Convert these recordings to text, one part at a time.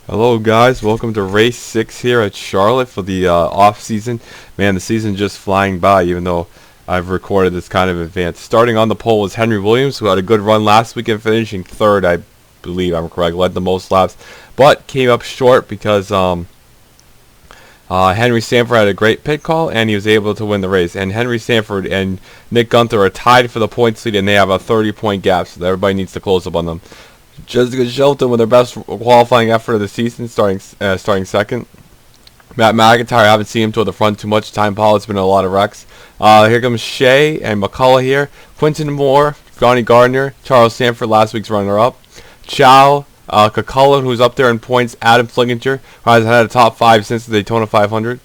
Hello guys, welcome to race 6 here at Charlotte for the off season. Man, the season just flying by even though I've recorded this kind of advance. Starting on the pole is Henry Williams, who had a good run last weekend, finishing third, I believe I'm correct, led the most laps, but came up short because Henry Sanford had a great pit call and he was able to win the race. And Henry Sanford and Nick Gunther are tied for the points lead and they have a 30-point gap, so everybody needs to close up on them. Jessica Shelton with their best qualifying effort of the season, starting second. Matt McIntyre, I haven't seen him toward the front too much. Time Paul has been in a lot of wrecks. Here comes Shea and McCullough here. Quinton Moore, Johnny Gardner, Charles Sanford, last week's runner-up. Chow, Kakulin, who's up there in points. Adam Flinkinger, who has had a top 5 since the Daytona 500.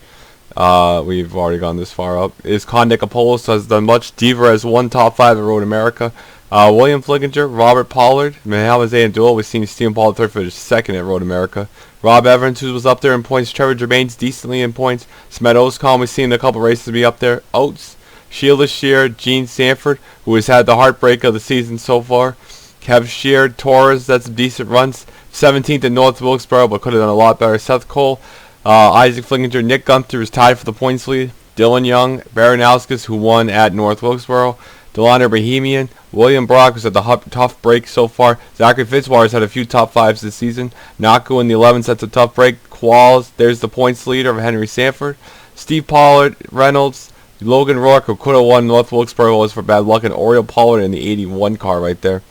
We've already gone this far up. Is Con Nicopolis, has done much. Diva has won top 5 at Road America. William Flinkinger, Robert Pollard, Mohamed Zandul, we've seen Stephen Pollard third for second at Road America. Rob Evans, who was up there in points. Trevor Germain's decently in points. Smet Oscom, we've seen a couple races be up there. Oates, Sheila Shear, Gene Sanford, who has had the heartbreak of the season so far. Kev Shear, Torres, that's some decent runs. 17th in North Wilkesboro, but could have done a lot better. Seth Cole, Isaac Flinkinger, Nick Gunther is tied for the points lead. Dylan Young, Baranowskis, who won at North Wilkesboro. Delano Bohemian, William Brock was at the tough break so far. Zachary Fitzwater's had a few top 5s this season. Naku in the 11th sets a tough break. Qualls, there's the points leader of Henry Sanford. Steve Pollard, Reynolds, Logan Rourke, who could have won North Wilkesboro, was for bad luck, and Oriole Pollard in the 81 car right there.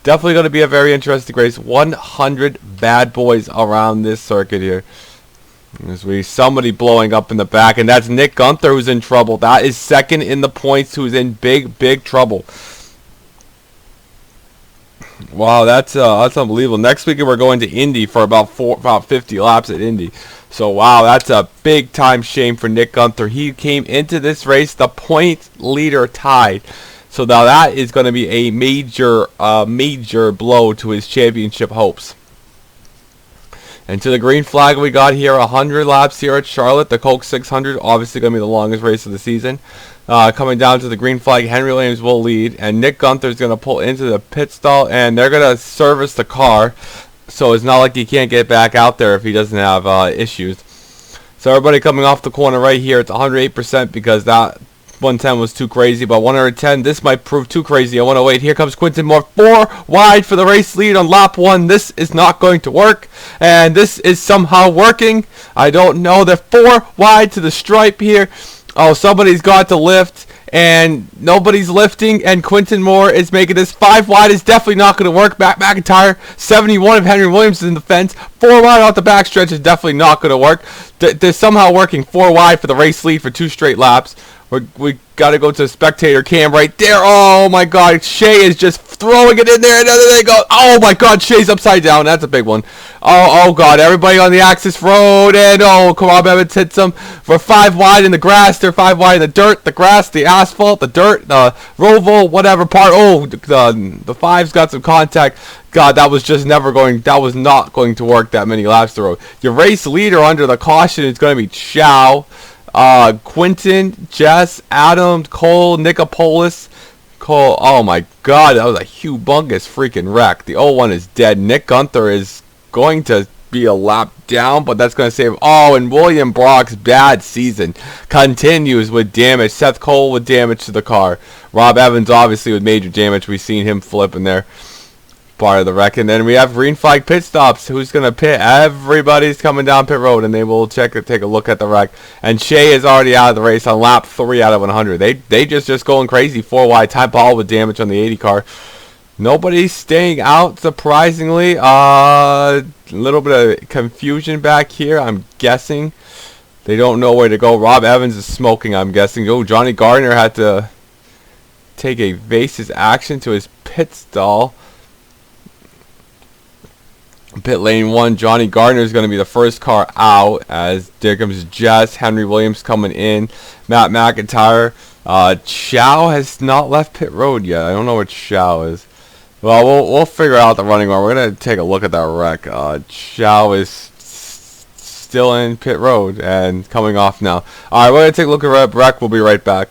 Definitely going to be a very interesting race. 100 bad boys around this circuit here. As we somebody blowing up in the back, and that's Nick Gunther who's in trouble. That is second in the points, who's in big trouble. Wow, that's unbelievable. Next week we're going to Indy for about 50 laps at Indy. So wow, that's a big time shame for Nick Gunther. He came into this race the point leader tied. So now that is going to be a major blow to his championship hopes. And to the green flag we got here, 100 laps here at Charlotte. The Coke 600, obviously going to be the longest race of the season. Coming down to the green flag, Henry Williams will lead. And Nick Gunther is going to pull into the pit stall. And they're going to service the car. So it's not like he can't get back out there if he doesn't have issues. So everybody coming off the corner right here, it's 108% because that 110 was too crazy, but 110, this might prove too crazy. I want to wait. Here comes Quinton Moore, 4 wide for the race lead on lap 1. This is not going to work, and this is somehow working. I don't know. They're 4 wide to the stripe here. Oh, somebody's got to lift, and nobody's lifting, and Quinton Moore is making this 5 wide. Is definitely not going to work. McIntyre, 71 of Henry Williams is in the fence. 4 wide off the backstretch is definitely not going to work. They're somehow working 4 wide for the race lead for 2 straight laps. We got to go to the spectator cam right there. Oh, my God. Shea is just throwing it in there. And there they go. Oh, my God. Shea's upside down. That's a big one. Oh, God. Everybody on the access road. And, Rob Evans hits them for 5 wide in the grass. They're 5 wide in the dirt, the grass, the asphalt, the dirt, the roval, whatever part. Oh, the 5's got some contact. God, that was just that was not going to work that many laps to road. Your race leader under the caution is going to be Chow. Quinton, Jess, Adam, Cole, Nicopolis. Cole, oh my God, that was a humongous freaking wreck. The 01 is dead. Nick Gunther is going to be a lap down, but that's going to save. Oh, and William Brock's bad season continues with damage. Seth Cole with damage to the car. Rob Evans obviously with major damage. We've seen him flipping there. Part of the wreck. And then we have green flag pit stops. Who's going to pit? Everybody's coming down pit road, and they will take a look at the wreck. And Shea is already out of the race on lap 3 out of 100. They just going crazy. 4 wide. Time Paul with damage on the 80 car. Nobody's staying out, surprisingly. A little bit of confusion back here, I'm guessing. They don't know where to go. Rob Evans is smoking, I'm guessing. Oh, Johnny Gardner had to take evasive action to his pit stall. Pit lane 1, Johnny Gardner is going to be the first car out, as there comes Jess, Henry Williams coming in, Matt McIntyre. Chow has not left pit road yet. I don't know where Chow is. Well, we'll figure out the running order. We're going to take a look at that wreck. Chow is still in pit road and coming off now. Alright, we're going to take a look at that wreck. We'll be right back.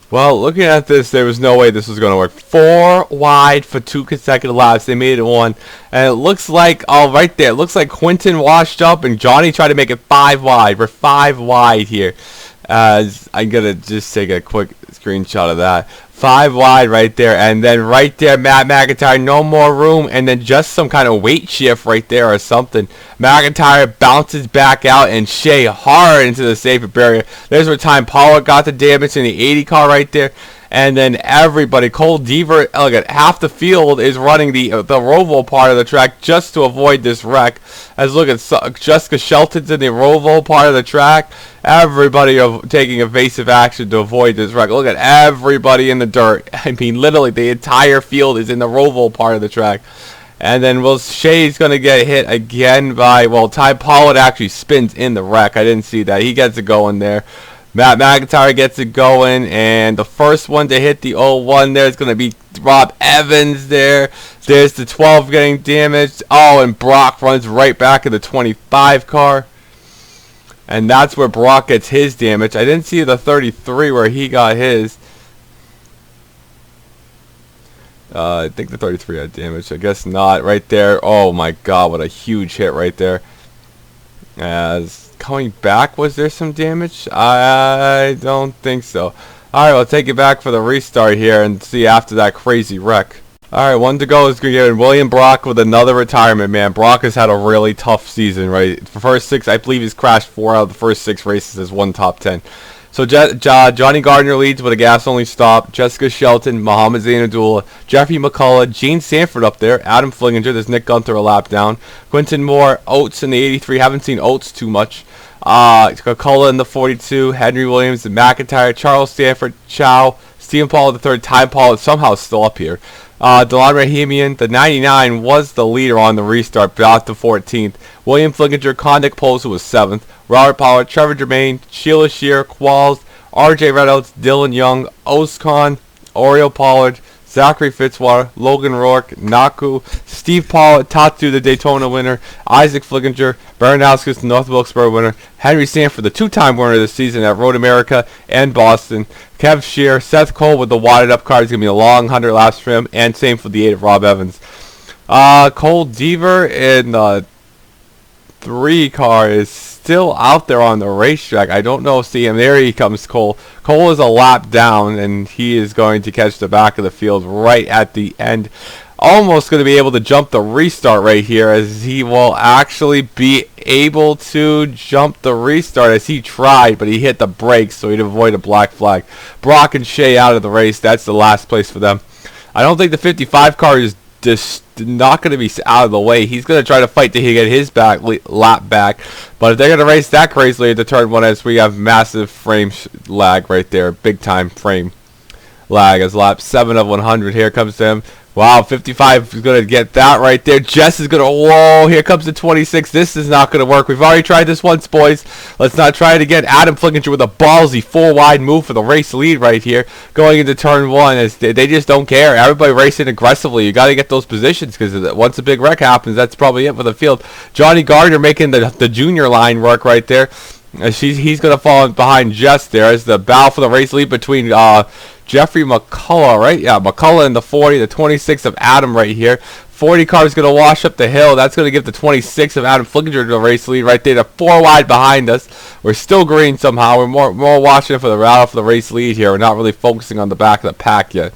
Well, looking at this, there was no way this was going to work. 4 wide for 2 consecutive laps. They made it 1. And it looks like, oh, right there, it looks like Quinton washed up and Johnny tried to make it 5 wide. We're 5 wide here. As I'm going to just take a quick screenshot of that. 5 wide right there. And then right there, Matt McIntyre, no more room. And then just some kind of weight shift right there or something. McIntyre bounces back out and Shea hard into the safety barrier. There's where Time Pollard got the damage in the 80 car right there. And then everybody, Cole Deaver, look at half the field is running the Roval part of the track just to avoid this wreck. As look at Jessica Shelton's in the Roval part of the track. Everybody taking evasive action to avoid this wreck. Look at everybody in the dirt. I mean, literally the entire field is in the Roval part of the track. And then Shea's going to get hit again by, well, Ty Pollard actually spins in the wreck. I didn't see that. He gets it going there. Matt McIntyre gets it going, and the first one to hit the 0-1 there is going to be Rob Evans there. There's the 12 getting damaged. Oh, and Brock runs right back in the 25 car. And that's where Brock gets his damage. I didn't see the 33 where he got his. I think the 33 had damage. I guess not. Right there. Oh, my God. What a huge hit right there. As coming back, was there some damage? I don't think so. Alright, we'll take it back for the restart here and see after that crazy wreck. Alright, 1 to go is going to get William Brock with another retirement, man. Brock has had a really tough season, right? For first 6, I believe he's crashed 4 out of the first 6 races as 1 top 10. So Johnny Gardner leads with a gas-only stop. Jessica Shelton, Muhammad Zainadullah, Jeffrey McCullough, Gene Sanford up there, Adam Flinginger. There's Nick Gunther a lap down. Quinton Moore, Oates in the 83. Haven't seen Oates too much. McCullough in the 42. Henry Williams, McIntyre, Charles Sanford, Chow, Stephen Paul the third. Time Paul is somehow still up here. Delon Rahimian, the 99, was the leader on the restart, got to 14th. William Flinginger, Kondik Poles, who was 7th. Robert Pollard, Trevor Germain, Sheila Shear, Qualls, R.J. Reynolds, Dylan Young, Oscon, Oriel Pollard, Zachary Fitzwater, Logan Rourke, Naku, Steve Pollard, Tatu, the Daytona winner, Isaac Flinginger, Baranowskis, the North Wilkesboro winner, Henry Sanford, the 2-time winner of the season at Road America and Boston, Kev Shear, Seth Cole with the wadded up car. It's going to be a long 100 laps for him, and same for the 8 of Rob Evans. Cole Deaver in the 3 car is still out there on the racetrack. I don't know. See him. There he comes, Cole. Cole is a lap down, and he is going to catch the back of the field right at the end. Almost going to be able to jump the restart right here, as he will actually be able to jump the restart as he tried, but he hit the brakes, so he'd avoid a black flag. Brock and Shea out of the race. That's the last place for them. I don't think the 55 car is just not going to be out of the way. He's going to try to fight to get his lap back. But if they're going to race that crazily at the turn 1, as we have massive frame lag right there, big time frame lag as lap 7 of 100. Here comes him. Wow, 55 is going to get that right there. Jess is going to, whoa, here comes the 26. This is not going to work. We've already tried this once, boys. Let's not try it again. Adam Flinginger with a ballsy 4-wide move for the race lead right here. Going into turn 1, as they just don't care. Everybody racing aggressively. You got to get those positions, because once a big wreck happens, that's probably it for the field. Johnny Gardner making the junior line work right there. He's going to fall behind Jess there as the battle for the race lead between Jeffrey McCullough, right? Yeah, McCullough in the 40, the 26 of Adam right here. 40 car is going to wash up the hill. That's going to give the 26 of Adam Flinginger the race lead right there. The 4 wide behind us. We're still green somehow. We're more watching for the route for the race lead here. We're not really focusing on the back of the pack yet.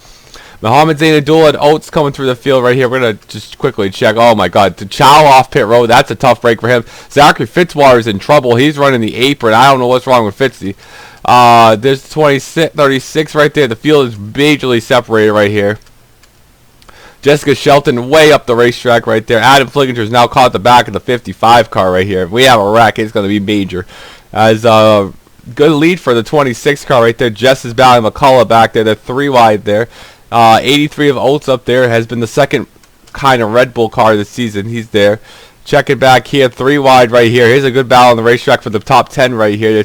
Muhammad Zainadullah and Oates coming through the field right here. We're going to just quickly check. Oh, my God. To Chow off pit road. That's a tough break for him. Zachary Fitzwater is in trouble. He's running the apron. I don't know what's wrong with Fitzy. There's 36 right there. The field is majorly separated right here. Jessica Shelton way up the racetrack right there. Adam Flinginger is now caught the back of the 55 car right here. If we have a wreck, it's going to be major. As good lead for the 26 car right there. Jess is battling McCullough back there. They're 3 wide there. 83 of Oates up there has been the second kind of Red Bull car this season. He's there. Check it back here. 3 wide right here. Here's a good battle on the racetrack for the top 10 right here.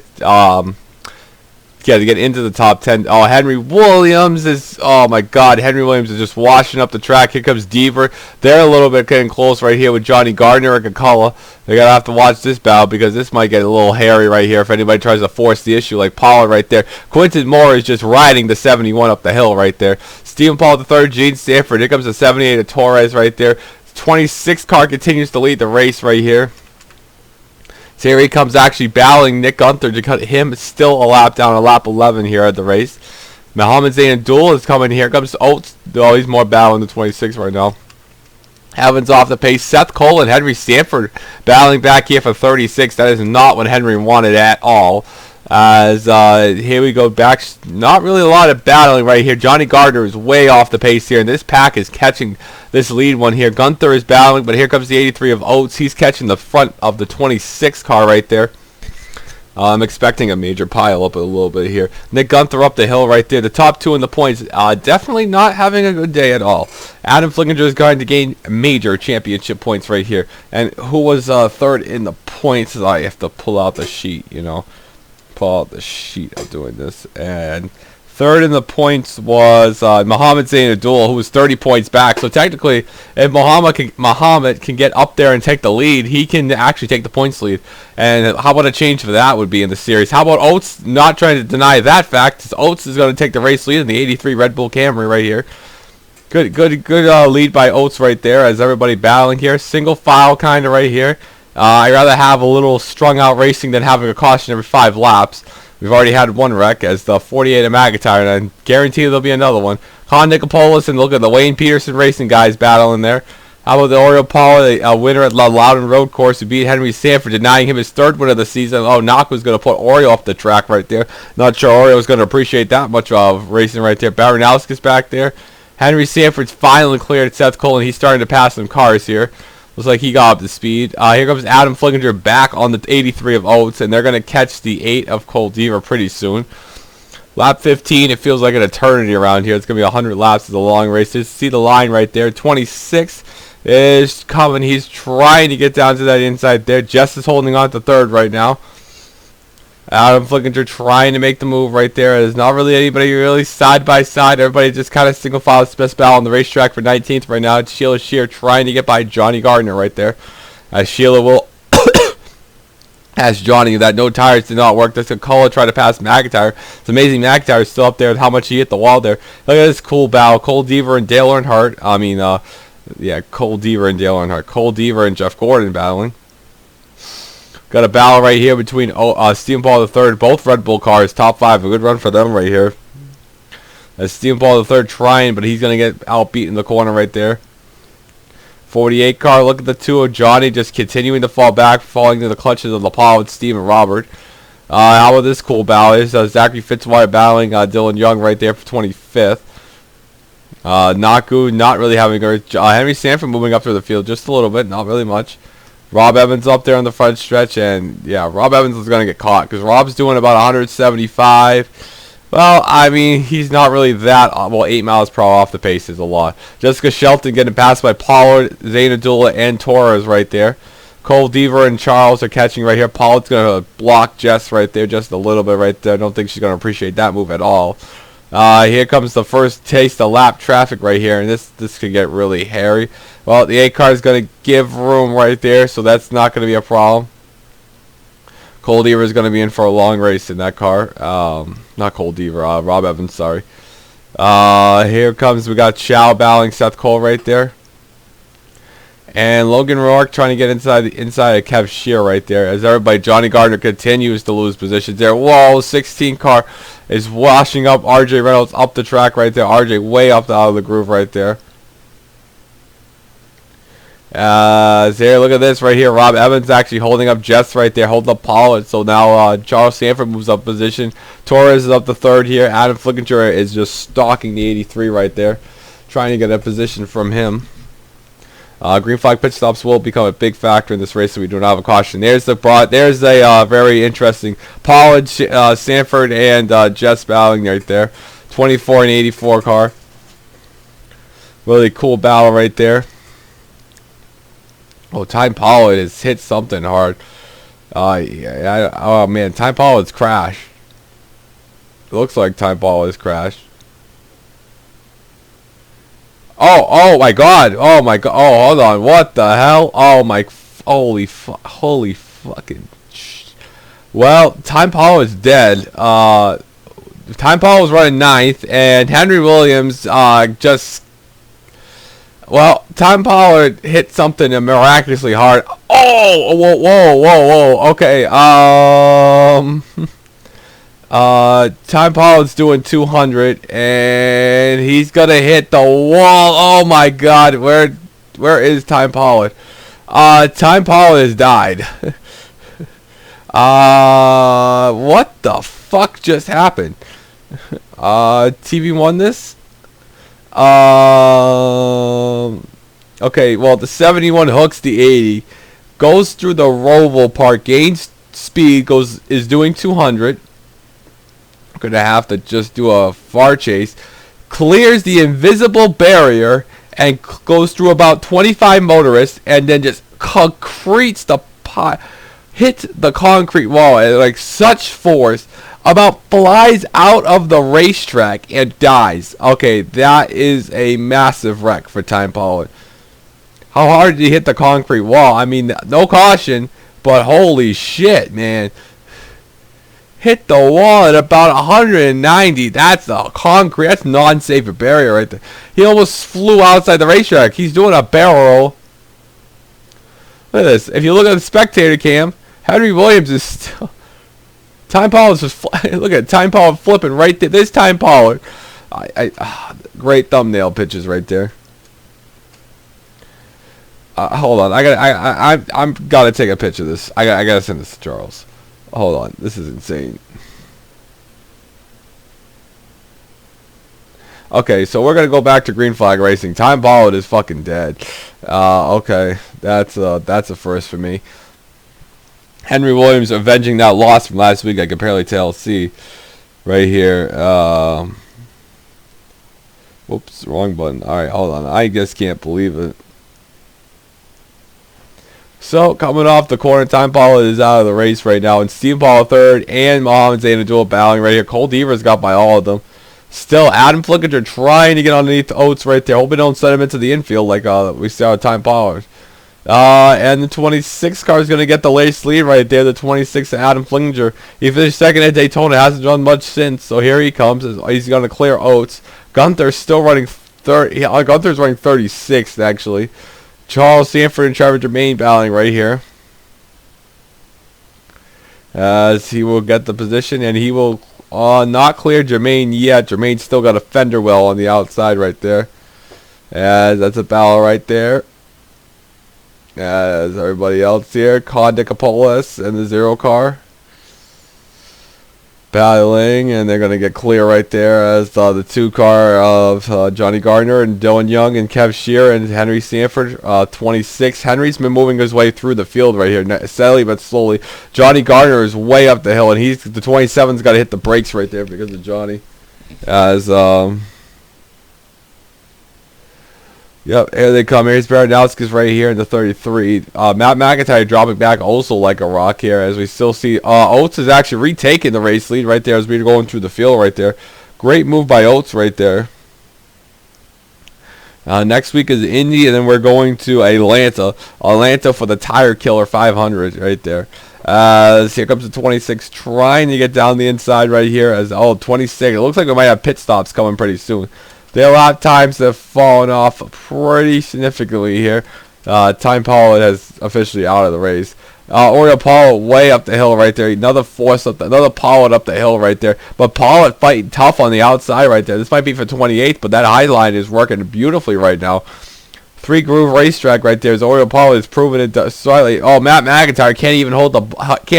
to get into the top 10. Oh, Henry Williams is, oh my God, Henry Williams is just washing up the track. Here comes Deaver. They're a little bit getting close right here with Johnny Gardner and Kakala. They're going to have to watch this battle because this might get a little hairy right here if anybody tries to force the issue like Pollard right there. Quinton Moore is just riding the 71 up the hill right there. Stephen Paul III, Gene Stanford. Here comes the 78 of Torres right there. 26 car continues to lead the race right here. So here he comes actually battling Nick Gunther to cut him still a lap down, a lap 11 here at the race. Mohammed Zain Abdul is coming here. Comes Oates. Oh, he's more battling the 26 right now. Evans off the pace. Seth Cole and Henry Stanford battling back here for 36. That is not what Henry wanted at all. As here we go back. Not really a lot of battling right here. Johnny Gardner is way off the pace here, and this pack is catching this lead one here. Gunther is battling, but here comes the 83 of Oates. He's catching the front of the 26 car right there. I'm expecting a major pile up a little bit here. Nick Gunther up the hill right there. The top two in the points, definitely not having a good day at all. Adam Flickinger is going to gain major championship points right here. And who was third in the points? I have to pull out the sheet, you know. Pull out the sheet of doing this. And third in the points was Mohammed Zain Abdul, who was 30 points back. So technically, if Mohammed can get up there and take the lead, he can actually take the points lead. And how about a change for that would be in the series? How about Oates not trying to deny that fact? Oates is going to take the race lead in the 83 Red Bull Camry right here. Good lead by Oates right there as everybody battling here. Single file kind of right here. I'd rather have a little strung out racing than having a caution every 5 laps. We've already had one wreck as the 48 of McIntyre, and I guarantee there'll be another one. Con Nicopolis, and look at the Wayne Peterson Racing guys battling there. How about the Oriole Paul, a winner at the Loudon Road Course, who beat Henry Sanford, denying him his 3rd win of the season. Oh, Knock was going to put Oriole off the track right there. Not sure Oriole was going to appreciate that much of racing right there. Baranowski's back there. Henry Sanford's finally cleared Seth Cole, and he's starting to pass some cars here. Looks like he got up to speed. Here comes Adam Flickinger back on the 83 of Oates, and they're going to catch the 8 of Cole Deaver pretty soon. Lap 15, it feels like an eternity around here. It's going to be 100 laps. It's a long race. Just see the line right there. 26 is coming. He's trying to get down to that inside there. Jess is holding on to 3rd right now. Adam Flickinger trying to make the move right there. There's not really anybody really side by side. Everybody just kind of single file. It's the best battle on the racetrack for 19th right now. It's Sheila Shear trying to get by Johnny Gardner right there. As Sheila will ask Johnny that no tires did not work. That's a call to try to pass McIntyre. It's amazing McIntyre is still up there with how much he hit the wall there. Look at this cool battle. Cole Deaver and Dale Earnhardt. Cole Deaver and Dale Earnhardt. Cole Deaver and Jeff Gordon battling. Got a battle right here between Stephen Paul III, both Red Bull cars, top 5. A good run for them right here. As Stephen Paul III trying, but he's going to get outbeat in the corner right there. 48 car, look at the 2 of Johnny just continuing to fall back, falling to the clutches of LaPaul with Steve and Robert. How about this cool battle? There's Zachary Fitzwater battling Dylan Young right there for 25th. Naku not really having a Henry Sanford moving up through the field just a little bit, not really much. Rob Evans up there on the front stretch, and yeah, Rob Evans is going to get caught because Rob's doing about 175. Well, I mean, he's not really that. Well, 8 miles per hour off the pace is a lot. Jessica Shelton getting passed by Pollard, Zayn Abdullah, and Torres right there. Cole Deaver and Charles are catching right here. Pollard's going to block Jess right there just a little bit right there. I don't think she's going to appreciate that move at all. Here comes the first taste of lap traffic right here, and this could get really hairy. Well, the 8 car is going to give room right there, so that's not going to be a problem. Cole Deaver is going to be in for a long race in that car. Not Cole Deaver, Rob Evans, sorry. Here comes, we got Chow battling Seth Cole right there. And Logan Rourke trying to get inside of Kev Shear right there. As everybody, Johnny Gardner continues to lose positions there. Whoa, 16 car is washing up RJ Reynolds up the track right there. RJ way up out of the groove right there. There, look at this right here. Rob Evans actually holding up Jess right there, holding up Pollard. So now Charles Sanford moves up position. Torres is up to 3rd here. Adam Flickinger is just stalking the 83 right there, trying to get a position from him. Green flag pit stops will become a big factor in this race, so we do not have a caution. There's a very interesting Pollard, Sanford, and Jess battling right there. 24 and 84 car. Really cool battle right there. Oh, Time Pollard has hit something hard. Oh man, Time Pollard's crashed. looks like Time Paul has crashed. Oh my God. Oh my God. Oh, hold on. What the hell? Oh my. Holy fucking. Well, Time Paul is dead. Time Paul was running 9th, and Henry Williams just. Well, Time Pollard hit something miraculously hard. Oh, whoa. Okay. Time Pollard's doing 200, and he's gonna hit the wall. Oh my God, where is Time Pollard? Time Pollard has died. What the fuck just happened? TV won this. Okay, well, the 71 hooks the 80, goes through the roval part, gains speed, is doing 200. Gonna have to just do a far chase, clears the invisible barrier, and goes through about 25 motorists, and then just concretes the hits the concrete wall at like such force, about flies out of the racetrack and dies. Okay, that is a massive wreck for Time Pollard. How hard did he hit the concrete wall? I mean, no caution, but holy shit, man. Hit the wall at about 190. That's a concrete. That's non-safe barrier right there. He almost flew outside the racetrack. He's doing a barrel roll. Look at this. If you look at the spectator cam, Henry Williams is still... Time Pollard's just look at Time Pollard flipping right there. This Time Pollard, great thumbnail pictures right there. Hold on, I'm gotta take a picture of this. I gotta send this to Charles. Hold on, this is insane. Okay, so we're gonna go back to green flag racing. Time Pollard is fucking dead. Okay, that's a first for me. Henry Williams avenging that loss from last week. I can barely tell. See, right here. Whoops, wrong button. All right, hold on. I just can't believe it. So coming off the corner, Time Pollard is out of the race right now, and Steve Paul third, and Mohamed Zayn dual battling right here. Cole Deaver's got by all of them. Still, Adam Flickinger trying to get underneath Oates right there. Hoping they don't set him into the infield like we saw with Time Pollard. And the 26 car is going to get the latest lead right there. The 26 Adam Flickinger. He finished second at Daytona. Hasn't done much since. So here he comes. He's going to clear Oates. Gunther's still running 30. Gunther's running 36th actually. Charles Sanford and Trevor Germain battling right here. As he will get the position, and he will not clear Germain yet. Germain's still got a fender well on the outside right there. As that's a battle right there. As everybody else here, Con Nicopolis and the Zero car battling, and they're going to get clear right there as the 2 car of Johnny Gardner and Dylan Young and Kev Shear and Henry Sanford, 26. Henry's been moving his way through the field right here, steadily but slowly. Johnny Gardner is way up the hill, and the 27's got to hit the brakes right there because of Johnny. As yep, here they come. Here's Baranowski's right here in the 33. Matt McIntyre dropping back also like a rock here, as we still see Oates is actually retaking the race lead right there as we're going through the field right there. Great move by Oates right there. Next week is Indy, and then we're going to Atlanta. Atlanta for the Tire Killer 500 right there. Here comes the 26 trying to get down the inside right here. As 26. It looks like we might have pit stops coming pretty soon. Their lap times have fallen off pretty significantly here. Time Pollard is officially out of the race. Oriole Pollard way up the hill right there. Another Pollard up the hill right there. But Pollard fighting tough on the outside right there. This might be for 28th, but that high line is working beautifully right now. 3 groove racetrack right there. As Oriole Pollard is proving it slightly. Oh, Matt McIntyre can't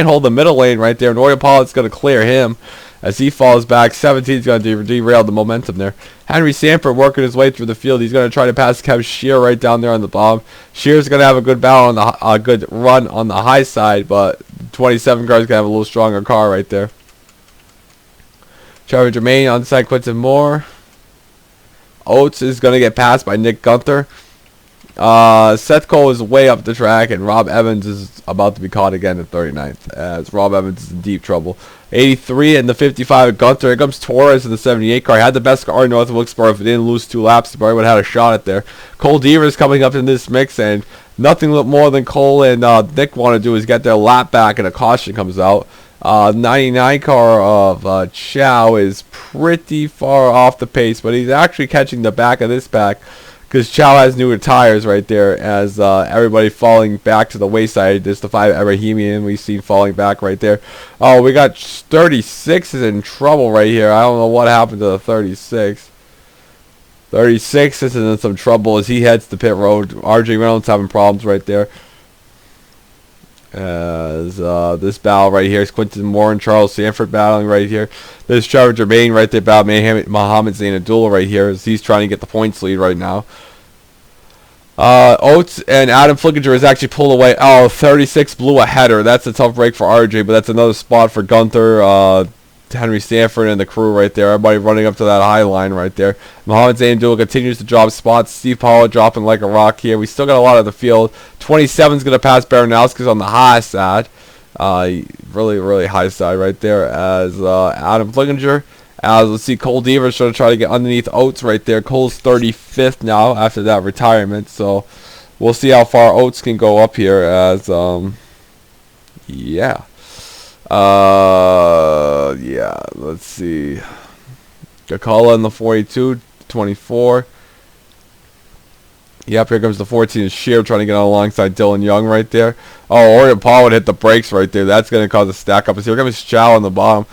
hold the middle lane right there, and Oriole Pollard's going to clear him. As he falls back, 17 is going to derail the momentum there. Henry Sanford working his way through the field. He's going to try to pass Kev Shear right down there on the bottom. Shear's going to have a good battle on the good run on the high side, but 27 car is going to have a little stronger car right there. Trevor Germain on the side, Quinton Moore. Oates is going to get passed by Nick Gunther. Seth Cole is way up the track, and Rob Evans is about to be caught again at 39th, as Rob Evans is in deep trouble. 83 and the 55 at Gunther. Here comes Torres in the 78 car. He had the best car in North Wilkesboro. If he didn't lose 2 laps, he probably would have had a shot at there. Cole Deaver is coming up in this mix, and nothing more than Cole and Nick want to do is get their lap back, and a caution comes out. 99 car of Chow is pretty far off the pace, but he's actually catching the back of this pack, because Chow has newer tires right there, as everybody falling back to the wayside. There's the 5 Ebrahimian we've seen falling back right there. Oh, we got 36 is in trouble right here. I don't know what happened to the 36. 36 is in some trouble as he heads to pit road. RJ Reynolds having problems right there. As this battle right here is Quinton Moore and Charles Sanford battling right here. There's Trevor Germain right there battling Mohammed Zainadullah right here, as he's trying to get the points lead right now. Oates and Adam Flickinger is actually pulled away. Oh, 36 blew a header. That's a tough break for RJ, but that's another spot for Gunther, Henry Stanford and the crew right there. Everybody running up to that high line right there. Mohammed Zainadullah continues to drop spots. Steve Pollard dropping like a rock here. We still got a lot of the field. 27 is going to pass Baranowski's on the high side. Really, really high side right there, as Adam Flickinger. As let's see, Cole Deaver going to try to get underneath Oates right there. Cole's 35th now after that retirement, so we'll see how far Oates can go up here. As yeah, let's see. Kakala in the 42, 24. Yep, here comes the 14 Shear trying to get on alongside Dylan Young right there. Oh, Orion Paul would hit the brakes right there. That's going to cause a stack up. As here comes Chow on the bottom.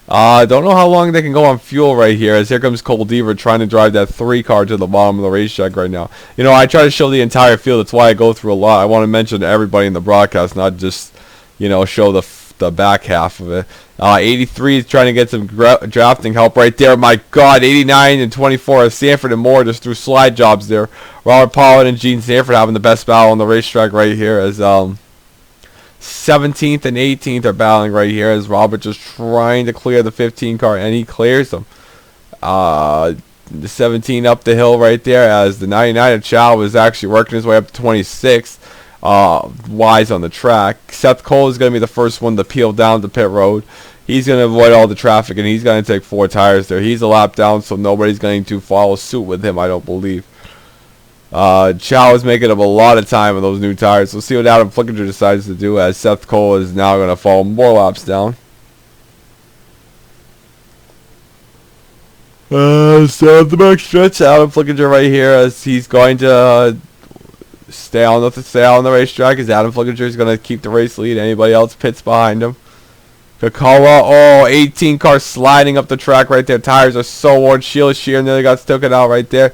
Don't know how long they can go on fuel right here, as here comes Cole Deaver trying to drive that 3 car to the bottom of the racetrack right now. You know, I try to show the entire field. That's why I go through a lot. I want to mention everybody in the broadcast, not just, you know, show the back half of it. 83 is trying to get some drafting help right there. My God, 89 and 24 of Sanford and Moore just threw slide jobs there. Robert Pollard and Gene Sanford having the best battle on the racetrack right here, as 17th and 18th are battling right here, as Robert just trying to clear the 15 car, and he clears them. The 17 up the hill right there, as the 99 of Chow was actually working his way up to 26th. Wise on the track. Seth Cole is going to be the first one to peel down the pit road. He's going to avoid all the traffic, and he's going to take 4 tires there. He's a lap down, so nobody's going to follow suit with him, I don't believe. Chow is making up a lot of time with those new tires. We'll see what Adam Flickinger decides to do, as Seth Cole is now going to fall more laps down. So the back stretch, Adam Flickinger right here, as he's going to stay on the racetrack, as Adam Flickinger is going to keep the race lead. Anybody else pits behind him. Kakawa, 18 cars sliding up the track right there. Tires are so worn. Sheila Shear nearly got taken out right there.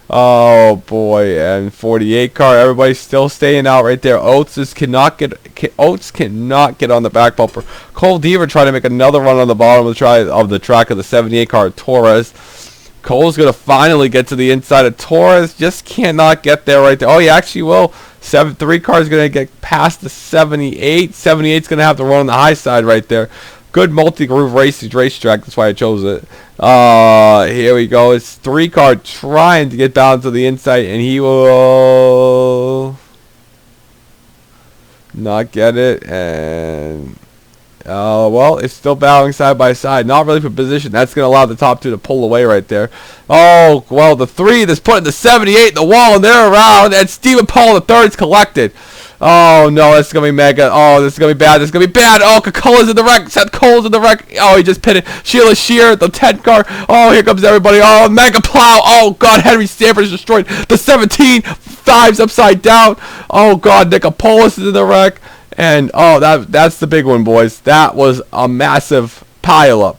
Oh boy, and 48 car, everybody's still staying out right there. Oates cannot get on the back bumper. Cole Deaver trying to make another run on the bottom of the track of the 78 car Torres. Cole's gonna finally get to the inside of Torres, just cannot get there right there. Oh, he actually will. 3 cars gonna get past the 78. 78's gonna have to run on the high side right there. Good multi-groove racetrack. That's why I chose it. Here we go. It's 3 car trying to get down to the inside, and he will not get it. And well, it's still battling side by side. Not really for position. That's going to allow the top 2 to pull away right there. Oh, well, the 3 that's putting the 78 in the wall, and they're around, and Stephen Paul III's collected. Oh, no, that's going to be mega. Oh, this is going to be bad. This is going to be bad. Oh, Kakola's in the wreck. Seth Cole's in the wreck. Oh, he just pitted. Sheila Shear, the 10 car. Oh, here comes everybody. Oh, mega plow. Oh, God, Henry Stanford is destroyed. The 17, 5's upside down. Oh, God, Nicopolis is in the wreck. And, oh, that's the big one, boys. That was a massive pileup.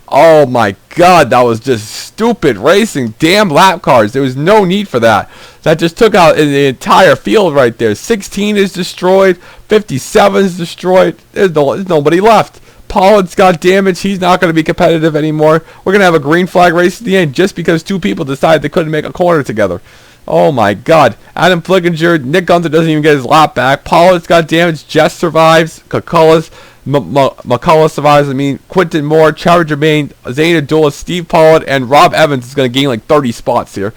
Oh, my God, that was just stupid racing. Damn lap cars. There was no need for that. That just took out the entire field right there. 16 is destroyed. 57 is destroyed. There's nobody left. Pollard's got damage. He's not going to be competitive anymore. We're going to have a green flag race at the end just because 2 people decided they couldn't make a corner together. Oh, my God. Adam Flickinger, Nick Gunther doesn't even get his lap back. Pollard's got damage. Jess survives. McCullough survives. Quinton Moore, Trevor Germain, Zainadullah, Steve Pollard, and Rob Evans is going to gain like 30 spots here.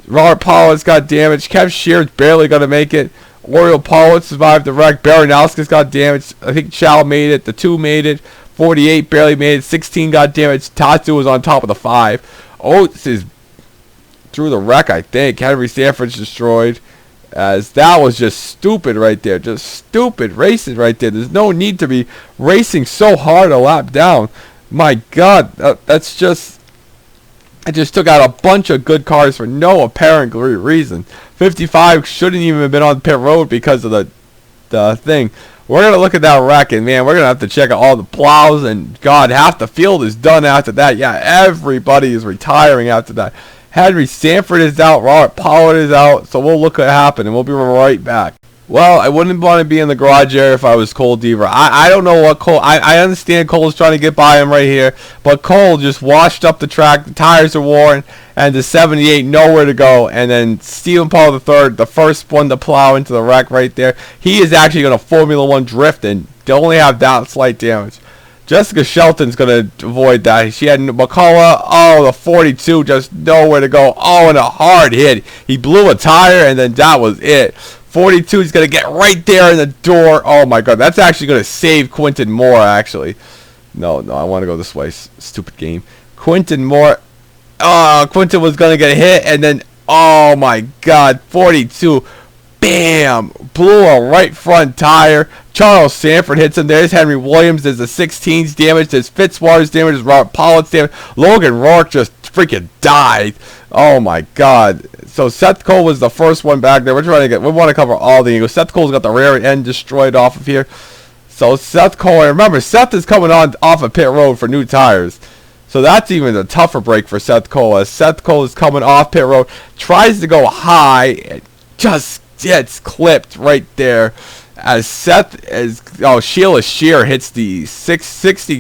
Robert Pollitt's got damaged. Kev Shear's barely going to make it. Oriole Pollitt survived the wreck. Baranowski's got damaged. I think Chow made it. The 2 made it. 48 barely made it. 16 got damaged. Tatsu was on top of the 5. Oates is through the wreck, I think. Henry Sanford's destroyed. As that was just stupid right there. Just stupid racing right there. There's no need to be racing so hard a lap down. My God, that's just... I just took out a bunch of good cars for no apparent reason. 55 shouldn't even have been on pit road because of the thing. We're going to look at that wreck, and man, we're going to have to check out all the plows, and God, half the field is done after that. Yeah, everybody is retiring after that. Henry Sanford is out, Robert Pollard is out, so we'll look what happened, and we'll be right back. Well, I wouldn't want to be in the garage area if I was Cole Deaver. I don't know what Cole... I understand Cole's trying to get by him right here, but Cole just washed up the track. The tires are worn, and the 78 nowhere to go. And then Stephen Paul III, the first one to plow into the wreck right there. He is actually going to Formula 1 drift and only have that slight damage. Jessica Shelton's going to avoid that. She had McCullough. Oh, the 42, just nowhere to go. Oh, and a hard hit. He blew a tire, and then that was it. 42 is going to get right there in the door. Oh, my God. That's actually going to save Quinton Moore, actually. No, I want to go this way. Stupid game. Quinton Moore. Oh, Quinton was going to get hit, and then, oh, my God. 42. Bam. Blew a right front tire. Charles Sanford hits him. There's Henry Williams. There's the 16's damage. There's Fitzwater's damage. There's Robert Pollitt's damage. Logan Rourke just freaking died. Oh, my God. So Seth Cole was the first one back there. We want to cover all the angles. Seth Cole's got the rear end destroyed off of here. So Seth Cole, and remember, Seth is coming on off of pit road for new tires. So that's even a tougher break for Seth Cole. As Seth Cole is coming off pit road, tries to go high, and just gets clipped right there. As Sheila Shear hits the 60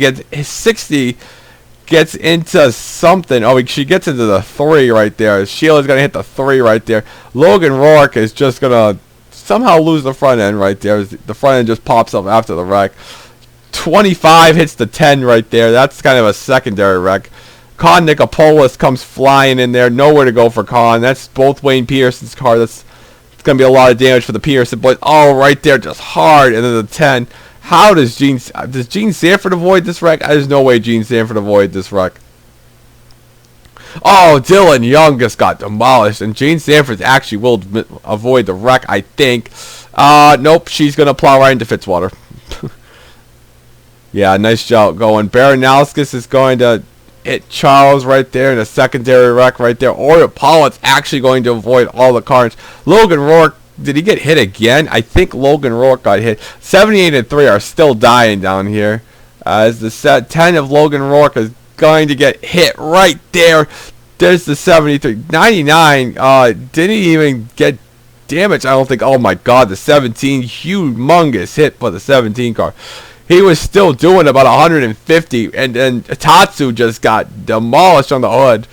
gets into something. Oh, she gets into the 3 right there. Sheila's going to hit the 3 right there. Logan Rourke is just going to somehow lose the front end right there. The front end just pops up after the wreck. 25 hits the 10 right there. That's kind of a secondary wreck. Con Nicopolis comes flying in there. Nowhere to go for Con. That's both Wayne Pearson's car. It's going to be a lot of damage for the Pearson boys. Oh, right there, just hard. And then the 10. How does Gene Sanford avoid this wreck? There's no way Gene Sanford avoided this wreck. Oh, Dylan Young just got demolished, and Gene Sanford actually will avoid the wreck, I think. Nope, she's going to plow right into Fitzwater. Yeah, nice job going. Baranowskis is going to hit Charles right there in a secondary wreck right there. Oriole Pollitt's actually going to avoid all the carnage. Logan Rourke, did he get hit again? I think Logan Rourke got hit. 78 and 3 are still dying down here. As the set 10 of Logan Rourke is going to get hit right there. There's the 73. 99 didn't even get damage, I don't think. Oh my God, the 17. Humongous hit for the 17 car. He was still doing about 150, and then Tatsu just got demolished on the hood.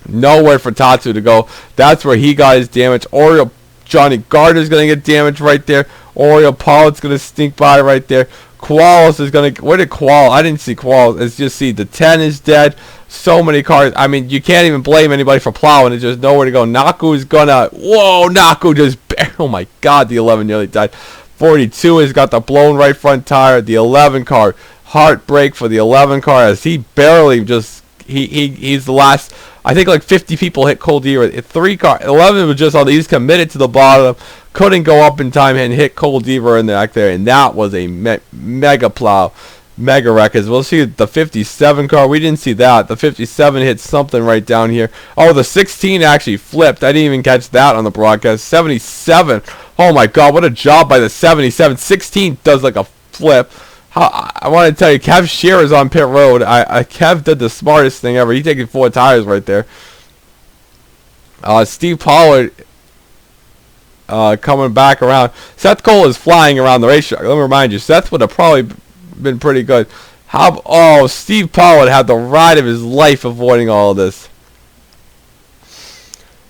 Nowhere for Tatsu to go. That's where he got his damage. Oriole Johnny Gardner's going to get damage right there. Oriole Pollitt's going to stink by right there. Qualis is going to... Where did Qual? I didn't see Qual. Let's just see. The 10 is dead. So many cars. I mean, you can't even blame anybody for plowing. There's just nowhere to go. Naku is going to... Whoa, Naku just... Oh, my God. The 11 nearly died. 42 has got the blown right front tire. The 11 car. Heartbreak for the 11 car as he barely just... He's the last... I think like 50 people hit Cole Deaver. 3 car, 11 was just on. He's committed to the bottom, couldn't go up in time and hit Cole Deaver in the back there, and that was a mega plow, mega wreck. As we'll see the 57 car. We didn't see that. The 57 hit something right down here. Oh, the 16 actually flipped. I didn't even catch that on the broadcast. 77. Oh my God, what a job by the 77. 16 does like a flip. I want to tell you, Kev Shear is on pit road. Kev did the smartest thing ever. He's taking 4 tires right there. Steve Pollard coming back around. Seth Cole is flying around the racetrack. Let me remind you, Seth would have probably been pretty good. Steve Pollard had the ride of his life avoiding all of this.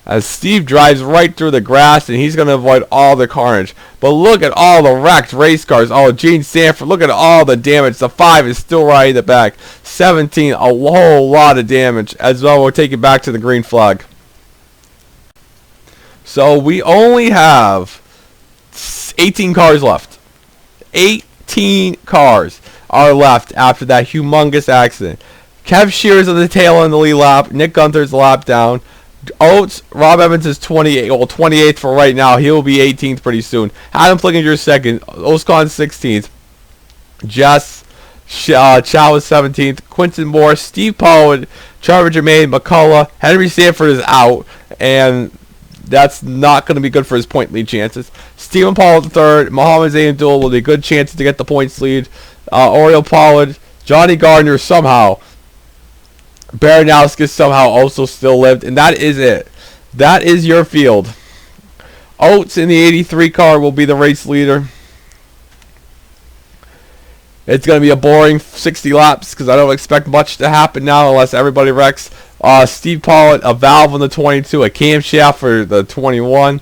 As Steve drives right through the grass, and he's going to avoid all the carnage. But look at all the wrecked race cars. Oh, Gene Sanford, look at all the damage. The 5 is still right in the back. 17, a whole lot of damage. As well, we'll take it back to the green flag. So we only have 18 cars left. 18 cars are left after that humongous accident. Kev Shearer's on the tail on the lead lap. Nick Gunther's lap down. Oates, Rob Evans is 28, well 28th for right now. He will be 18th pretty soon. Adam Flickinger second. Oscon 16th. Jess Chow is 17th. Quinton Moore, Steve Pollard, Trevor Jermaine, McCullough, Henry Sanford is out, and that's not going to be good for his point lead chances. Stephen Pollard third. Mohamed Zainadul with a good chance to get the points lead. Oriel Pollard, Johnny Gardner somehow. Baranowski somehow also still lived, and that is it. That is your field. Oates in the 83 car will be the race leader. It's going to be a boring 60 laps because I don't expect much to happen now unless everybody wrecks. Steve Pollard, a valve on the 22, a camshaft for the 21,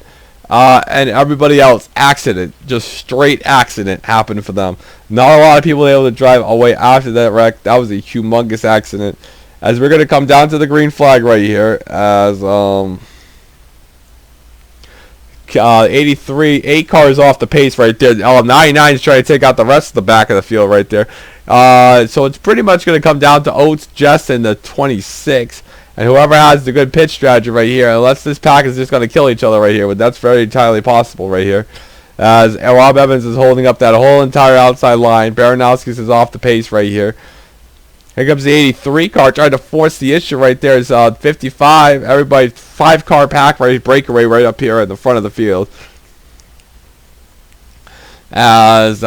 and everybody else, accident. Just straight accident happened for them. Not a lot of people able to drive away after that wreck. That was a humongous accident. As we're going to come down to the green flag right here, as 83, 8 cars off the pace right there. 99 is trying to take out the rest of the back of the field right there. So it's pretty much going to come down to Oates, Jess, and the 26. And whoever has the good pitch strategy right here, unless this pack is just going to kill each other right here, but that's very entirely possible right here. As Rob Evans is holding up that whole entire outside line. Baranowski is off the pace right here. Here comes the 83 car trying to force the issue right there. Is 55. Everybody 5-car pack right breakaway right up here at the front of the field. As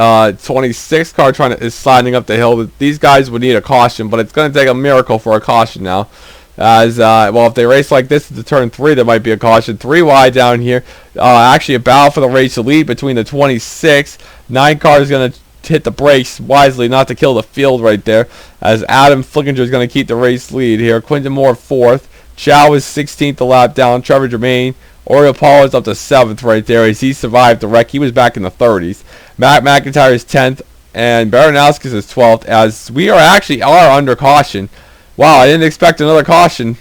26 car is sliding up the hill. These guys would need a caution, but it's going to take a miracle for a caution now. As well, if they race like this to turn 3, there might be a caution. 3 wide down here. Actually, a battle for the race lead between the 26. 9 car is going to hit the brakes wisely not to kill the field right there, as Adam Flickinger is going to keep the race lead here. Quinton Moore 4th. Chow is 16th a lap down. Trevor Jermaine, Oriel Pollard is up to 7th right there as he survived the wreck. He was back in the 30s. Matt McIntyre is 10th, and Baranowski is 12th, as we are under caution. Wow, I didn't expect another caution.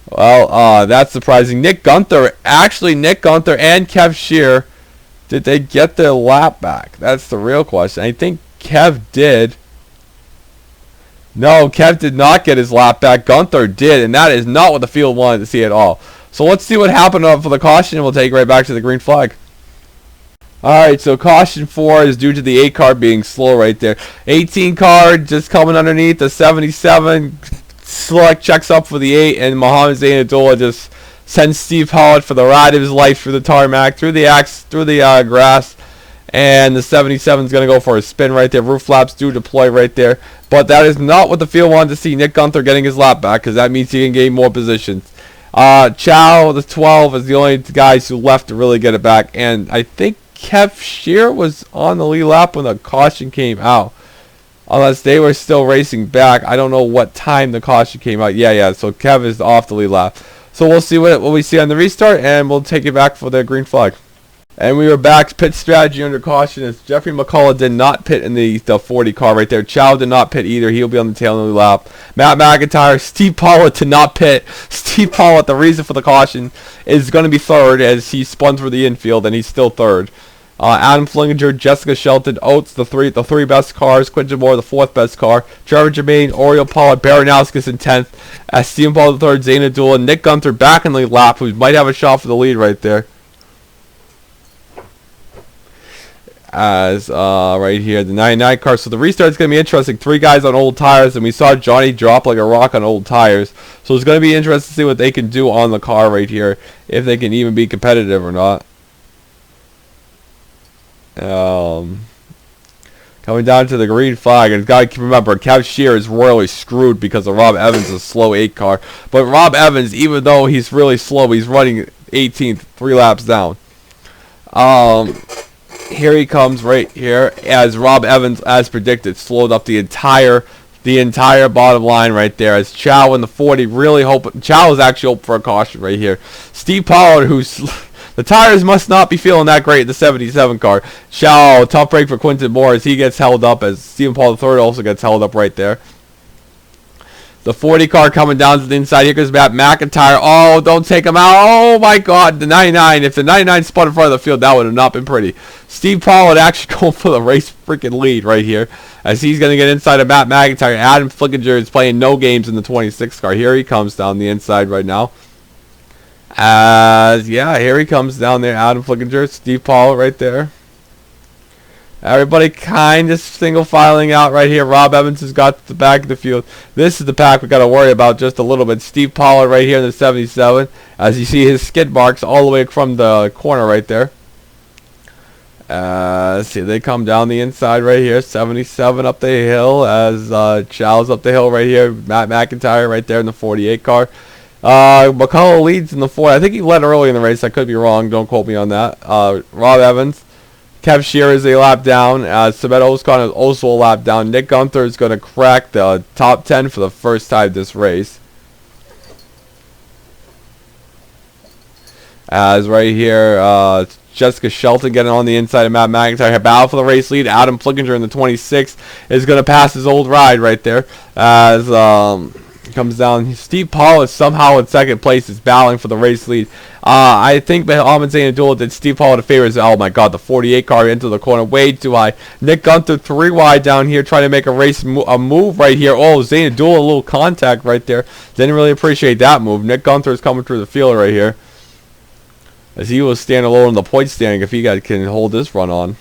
Well, that's surprising. Nick Gunther and Kev Shear, did they get their lap back? That's the real question. I think Kev did. No, Kev did not get his lap back. Gunther did, and that is not what the field wanted to see at all. So let's see what happened for the caution, and we'll take right back to the green flag. Alright, so caution 4 is due to the 8 car being slow right there. 18 car just coming underneath the 77. Select checks up for the 8, and Mohamed Zainadullah just sends Steve Pollard for the ride of his life through the tarmac, through the grass, and the 77 is going to go for a spin right there. Roof flaps do deploy right there, but that is not what the field wanted to see. Nick Gunther getting his lap back, because that means he can gain more positions. Chow, the 12, is the only guys who left to really get it back, and I think Kev Shear was on the lead lap when the caution came out. Unless they were still racing back. I don't know what time the caution came out. Yeah, so Kev is off the lead lap. So we'll see what we see on the restart, and we'll take it back for the green flag. And we were back. Pit strategy under caution as Jeffrey McCullough did not pit in the 40 car right there. Chow did not pit either. He'll be on the tail of the lap. Matt McIntyre, Steve Pollard did not pit. Steve Pollard, the reason for the caution, is going to be third as he spun through the infield, and he's still third. Adam Flickinger, Jessica Shelton, Oates, the three best cars. Quinton Moore, the 4th best car. Trevor Jermaine, Oriel Pollard, Baranowski in 10th. Stephen Pollard, the 3rd, Zainadullah, Nick Gunther back in the lap, who might have a shot for the lead right there. As right here, the 99 car. So the restart is going to be interesting. 3 guys on old tires, and we saw Johnny drop like a rock on old tires. So it's going to be interesting to see what they can do on the car right here, if they can even be competitive or not. Coming down to the green flag, and got to remember, Kev Shear is royally screwed because of Rob Evans' slow 8 car. But Rob Evans, even though he's really slow, he's running 18th, 3 laps down. Here he comes right here, as Rob Evans, as predicted, slowed up the entire bottom line right there. As Chow in the 40 really hoping, Chow is actually hoping for a caution right here. Steve Pollard, who's the tires must not be feeling that great in the 77 car. Chow, tough break for Quinton Moore as he gets held up, as Stephen Paul III also gets held up right there. The 40 car coming down to the inside. Here goes Matt McIntyre. Oh, don't take him out. Oh, my God. The 99. If the 99 spun in front of the field, that would have not been pretty. Steve Pollard actually going for the race freaking lead right here, as he's going to get inside of Matt McIntyre. Adam Flickinger is playing no games in the 26 car. Here he comes down the inside right now. Yeah, here he comes down there. Adam Flickinger, Steve Pollard right there. Everybody kind of single filing out right here. Rob Evans has got the back of the field. This is the pack we got to worry about just a little bit. Steve Pollard right here in the 77. As you see his skid marks all the way from the corner right there. Let's see, they come down the inside right here. 77 up the hill as Chow's up the hill right here. Matt McIntyre right there in the 48 car. McCullough leads in the 4. I think he led early in the race. I could be wrong. Don't quote me on that. Rob Evans. Kev Shearer is a lap down. Sabet Oscon is also a lap down. Nick Gunther is going to crack the top 10 for the first time this race. As right here, Jessica Shelton getting on the inside of Matt McIntyre. Battle for the race lead. Adam Flickinger in the 26 is going to pass his old ride right there. As comes down, Steve Pollard somehow in second place is battling for the race lead. I think Ahmed Zayn Abdullah did Steve Pollard a favor. Oh my God, the 48 car into the corner, way too high. Nick Gunther 3 wide down here, trying to make a move right here. Oh, Zayn Abdullah, a little contact right there. Didn't really appreciate that move. Nick Gunther is coming through the field right here, as he will stand alone in the point standing if he can hold this run on.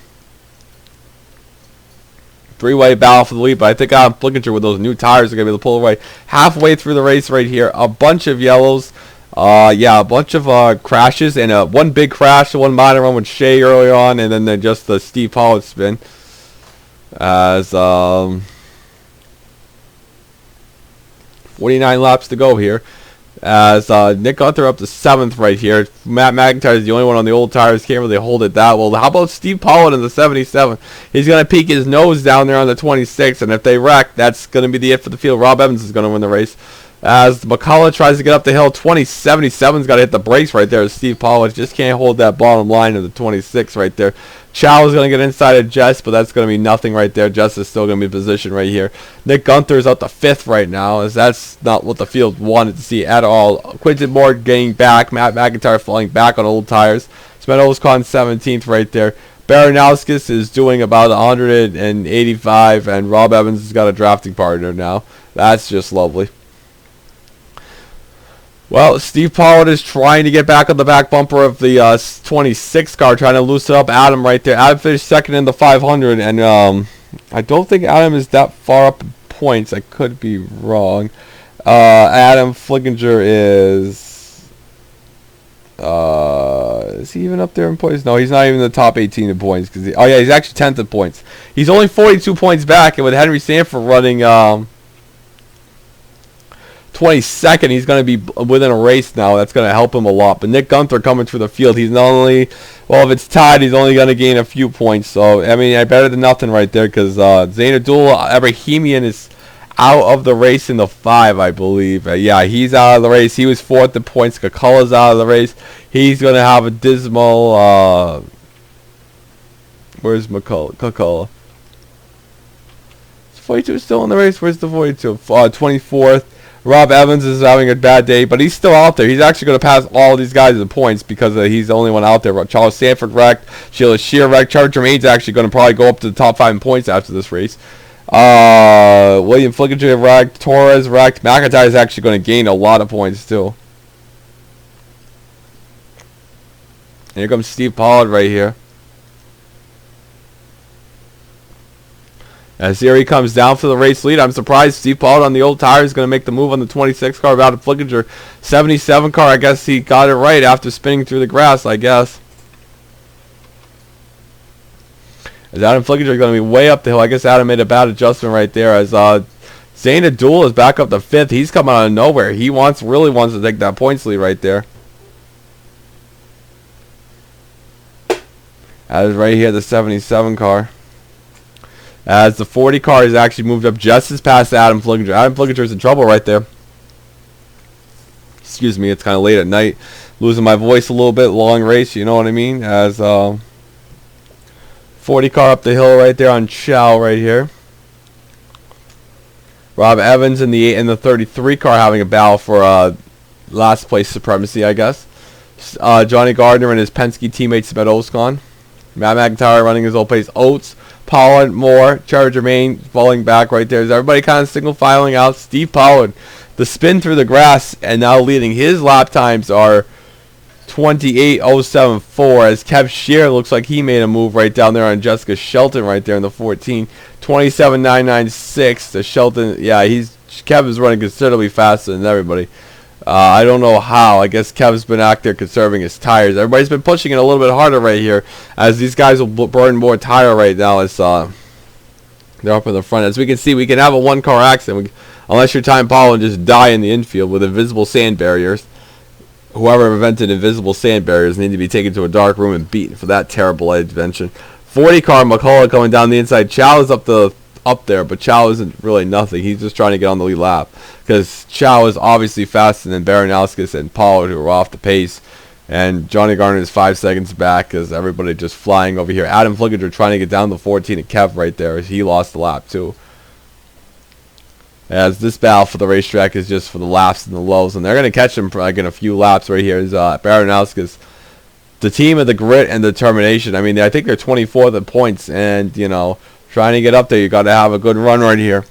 3-way battle for the lead, but I think Adam Flickinger with those new tires are going to be able to pull away halfway through the race right here. A bunch of yellows. Yeah, a bunch of crashes, and one big crash, one minor one with Shea early on, and then just the Steve Pollard spin. As 49 laps to go here. As Nick Gunther up to 7th right here. Matt McIntyre is the only one on the old tires. Can't really hold it that well. How about Steve Pollard in the 77? He's going to peek his nose down there on the 26, and if they wreck, that's going to be the it for the field. Rob Evans is going to win the race. As McCullough tries to get up the hill, 77's got to hit the brakes right there. Steve Pollard just can't hold that bottom line of the 26 right there. Chow is going to get inside of Jess, but that's going to be nothing right there. Jess is still going to be positioned right here. Nick Gunther is out to 5th right now, as that's not what the field wanted to see at all. Quinton Moore getting back. Matt McIntyre falling back on old tires. Sven Oscon 17th right there. Baranowskis is doing about 185, and Rob Evans has got a drafting partner now. That's just lovely. Well, Steve Pollard is trying to get back on the back bumper of the 26 car, trying to loosen up Adam right there. Adam finished second in the 500, and I don't think Adam is that far up in points. I could be wrong. Adam Flickinger is he even up there in points? No, he's not even in the top 18 in points. Oh, yeah, he's actually 10th in points. He's only 42 points back, and with Henry Sanford running 22nd, he's going to be within a race now. That's going to help him a lot. But Nick Gunther coming through the field, he's not only, well, if it's tied, he's only going to gain a few points. So, I mean, better than nothing right there, because Zayn Abdullah Abrahamian is out of the race in the 5, I believe. Yeah, he's out of the race. He was 4th in points. Kakulla's out of the race. He's going to have a dismal, where's Kakulla? 42 is still in the race. Where's the 42? 24th. Rob Evans is having a bad day, but he's still out there. He's actually going to pass all these guys in points because he's the only one out there. Charles Sanford wrecked. Sheila Shear wrecked. Charles Jermaine's actually going to probably go up to the top 5 in points after this race. William Flickinger wrecked. Torres wrecked. McIntyre is actually going to gain a lot of points too. And here comes Steve Pollard right here. As here he comes down for the race lead. I'm surprised Steve Pollard on the old tire is going to make the move on the 26 car about a Flickinger. 77 car, I guess he got it right after spinning through the grass, I guess. As Adam Flickinger is going to be way up the hill. I guess Adam made a bad adjustment right there. As Zayn Abdullah is back up to 5th. He's coming out of nowhere. He really wants to take that points lead right there. As right here, the 77 car. As the 40 car has actually moved up just as past Adam Flickinger. Adam Flickinger is in trouble right there. Excuse me, it's kind of late at night. Losing my voice a little bit. Long race, you know what I mean? As 40 car up the hill right there on Chow right here. Rob Evans in the 33 car having a battle for last place supremacy, I guess. Johnny Gardner and his Penske teammate Smed Oscon. Matt McIntyre running his old pace. Oates, Pollard, Moore, Trevor Germain falling back right there. Is everybody kind of single filing out? Steve Pollard, the spin through the grass, and now leading. His lap times are 28.074 as Kev Shear looks like he made a move right down there on Jessica Shelton right there in the 14. 27.996 to Shelton. Yeah, Kev is running considerably faster than everybody. I don't know how. I guess Kev's been out there conserving his tires. Everybody's been pushing it a little bit harder right here as these guys will burn more tire right now as they're up in the front. As we can see, we can have a one-car accident unless you're Time Paul and just die in the infield with invisible sand barriers. Whoever invented invisible sand barriers need to be taken to a dark room and beaten for that terrible invention. 40 car McCullough going down the inside. Chow is up there, but Chow isn't really nothing. He's just trying to get on the lead lap because Chow is obviously faster than Baranowskis and Pollard, who are off the pace. And Johnny Garner is 5 seconds back because everybody just flying over here. Adam Flickinger trying to get down to 14 and Kev right there as he lost the lap too. As this battle for the racetrack is just for the laps and the lows, and they're going to catch him like in a few laps right here. Is Baranowskis, the team of the grit and determination. I mean, I think they're 24th in points, and you know, trying to get up there, you got to have a good run right here.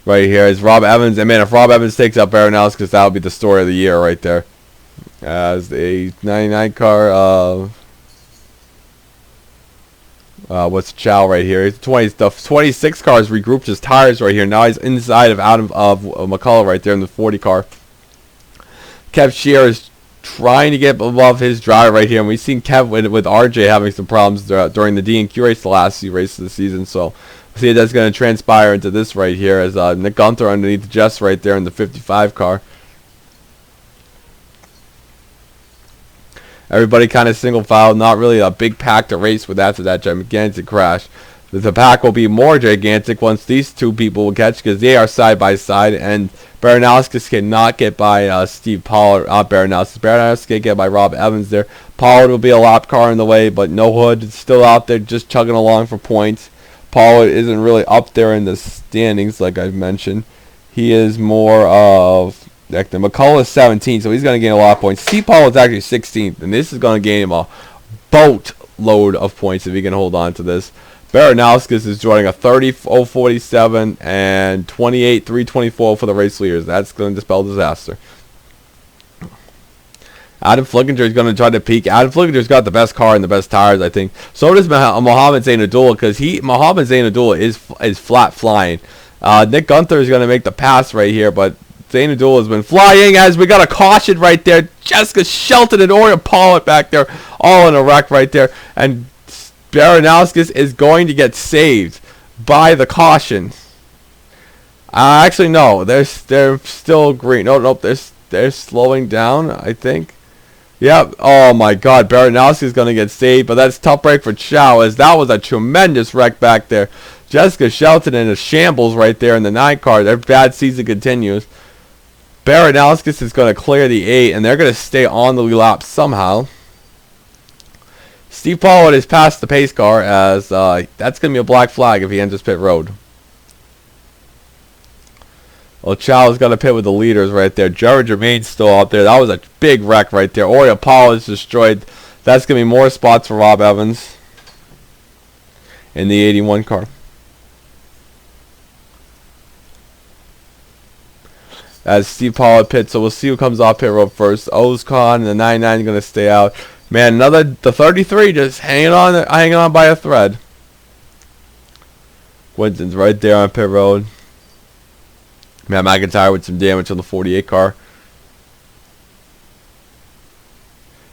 Right here is Rob Evans, and man, if Rob Evans takes out Baranowskis, that would be the story of the year right there. As the 99 car, what's Chow right here? The 26 car has regrouped his tires right here. Now he's inside of McCullough right there in the 40 car. Kev Shear is trying to get above his driver right here, and we've seen Kev with RJ having some problems during the D&Q race the last few races of the season. So we'll see if that's going to transpire into this right here as Nick Gunther underneath Jess right there in the 55 car. Everybody kind of single file, not really a big pack to race with after that gigantic crash. The pack will be more gigantic once these two people will catch because they are side by side, and Baranowskis cannot get by Steve Pollard. Baranowskis can't get by Rob Evans there. Pollard will be a lap car in the way, but no Hood is still out there just chugging along for points. Pollard isn't really up there in the standings like I've mentioned. He is more of... McCullough is 17, so he's going to gain a lot of points. Steve Paul is actually 16th, and this is going to gain him a boatload of points if he can hold on to this. Baranowskis is joining a 30.047 and 28.324 for the race leaders. That's going to dispel disaster. Adam Flickinger is going to try to peak. Adam Flickinger's got the best car and the best tires, I think. So does Mohammed Zainadullah, because Mohammed Zainadullah is flat flying. Nick Gunther is going to make the pass right here, but Zainadullah has been flying as we got a caution right there. Jessica Shelton and Orion Pollard back there, all in a wreck right there. And Baranowskis is going to get saved by the caution. Actually, no, they're still green. Nope, they're slowing down, I think. Yep. Oh my God, Baranowskis is going to get saved, but that's tough break for Chow as that was a tremendous wreck back there. Jessica Shelton in a shambles right there in the 9 car. Their bad season continues. Baranowskis is going to clear the 8, and they're going to stay on the lap somehow. Steve Pollard is past the pace car as that's going to be a black flag if he enters pit road. Well, Chow is going to pit with the leaders right there. Jared Germain's still out there. That was a big wreck right there. Orion Pollard is destroyed. That's going to be more spots for Rob Evans in the 81 car. As Steve Pollard pits, so we'll see who comes off pit road first. Ozcon and the 99 is going to stay out. Man, the 33 just hanging on by a thread. Quinton's right there on pit road. Matt McIntyre with some damage on the 48 car.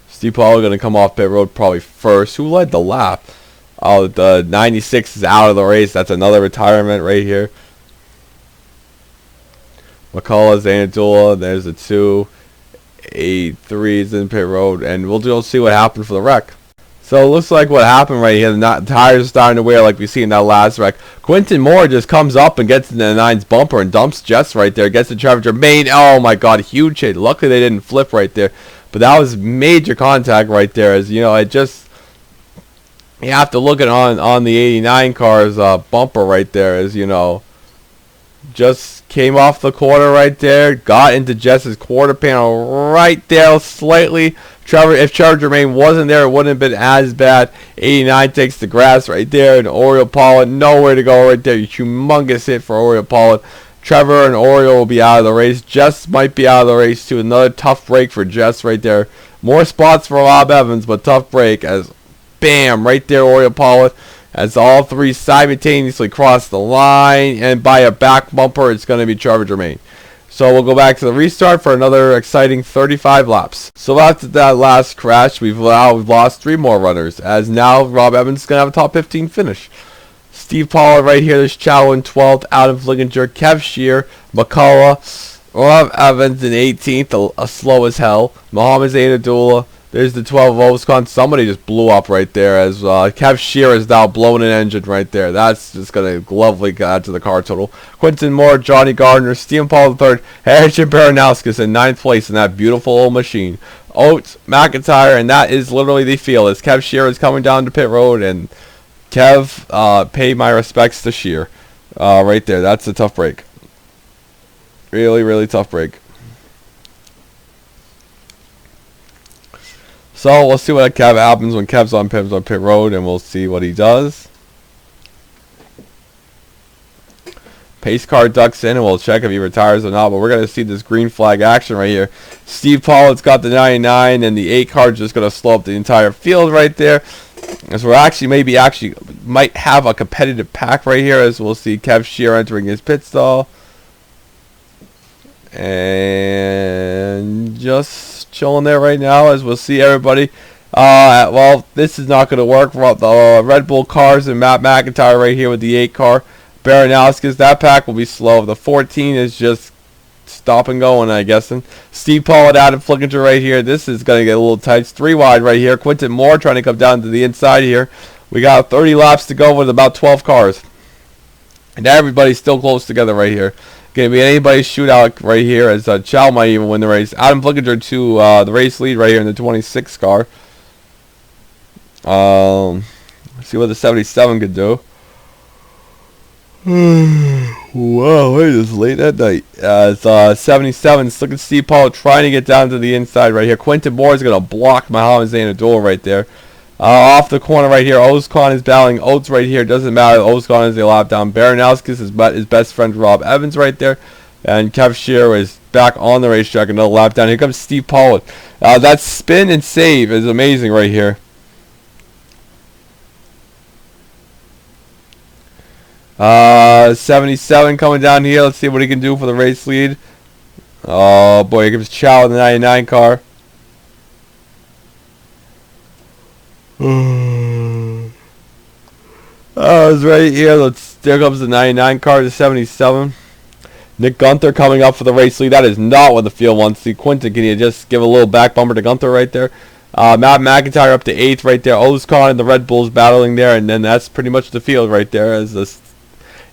Steve Pollard going to come off pit road probably first. Who led the lap? Oh, the 96 is out of the race. That's another retirement right here. McCullough, Zainadullah, there's a 2. 8.3 is in pit road, and we'll just see what happened for the wreck. So it looks like what happened right here, the tires are starting to wear like we see in that last wreck. Quinton Moore just comes up and gets in the 9's bumper and dumps Jess right there, gets to Trevor Germain. Oh my God, huge hit. Luckily they didn't flip right there, but that was major contact right there. As you know, you have to look at on the 89 car's bumper right there, as you know. just came off the corner right there, got into Jess's quarter panel right there slightly. If Trevor Germain wasn't there, it wouldn't have been as bad. 89 takes the grass right there, and Oriole Pollard nowhere to go right there. Humongous hit for Oriole Pollard. Trevor and Oriole will be out of the race. Jess might be out of the race too. Another tough break for Jess right there. More spots for Rob Evans, but tough break as bam, right there, Oriole Pollard. As all three simultaneously cross the line, and by a back bumper, it's going to be Trevor Germain. So we'll go back to the restart for another exciting 35 laps. So after that last crash, we've lost 3 more runners, as now Rob Evans is going to have a top 15 finish. Steve Pollard right here, there's Chow in 12th, Adam Flickinger, Kev Shear, McCullough, Rob Evans in 18th, a slow as hell, Mohamed Zainadullah. There's the 12 of Oscon. Somebody just blew up right there as Kev Shear is now blowing an engine right there. That's just going to lovely add to the car total. Quinton Moore, Johnny Gardner, Stephen Paul III, Harrison Baranowskis in 9th place in that beautiful old machine. Oates, McIntyre, and that is literally the field as Kev Shear is coming down to pit road. And Kev, pay my respects to Shear. Right there. That's a tough break. Really, really tough break. So we'll see what Kev happens when Kev's on pit road, and we'll see what he does. Pace car ducks in, and we'll check if he retires or not. But we're going to see this green flag action right here. Steve Pollard's got the 99, and the 8 car just going to slow up the entire field right there. As we're actually might have a competitive pack right here, as we'll see Kev Shear entering his pit stall. And just chilling there right now as we'll see everybody. Well, this is not going to work. The Red Bull cars and Matt McIntyre right here with the 8 car. Baranowskis, that pack will be slow. The 14 is just stop and going, I guess. And Steve Pollard, Adam Flickinger right here. This is going to get a little tight. It's 3 wide right here. Quinton Moore trying to come down to the inside here. We got 30 laps to go with about 12 cars. And everybody's still close together right here. Going to be anybody's shootout right here as Chow might even win the race. Adam Flickinger to the race lead right here in the 26 car. Let's see what the 77 could do. Wow, it is late at night. It's 77. Look at Steve Paul trying to get down to the inside right here. Quinton Moore is going to block Mohamed Zainadullah right there. Off the corner right here, Oscon is battling Oates right here. Doesn't matter. Oscon is a lap down. Baranowskis is his best friend Rob Evans right there. And Kev Shear is back on the racetrack. Another lap down. Here comes Steve Pollard. That spin and save is amazing right here. 77 coming down here. Let's see what he can do for the race lead. Oh boy, here comes Chow in the 99 car. It's right here. There comes the 99 car to 77. Nick Gunther coming up for the race lead. That is not what the field wants to see. Quinton, can you just give a little back bumper to Gunther right there? Matt McIntyre up to 8th right there. Oscon and the Red Bulls battling there. And then that's pretty much the field right there as this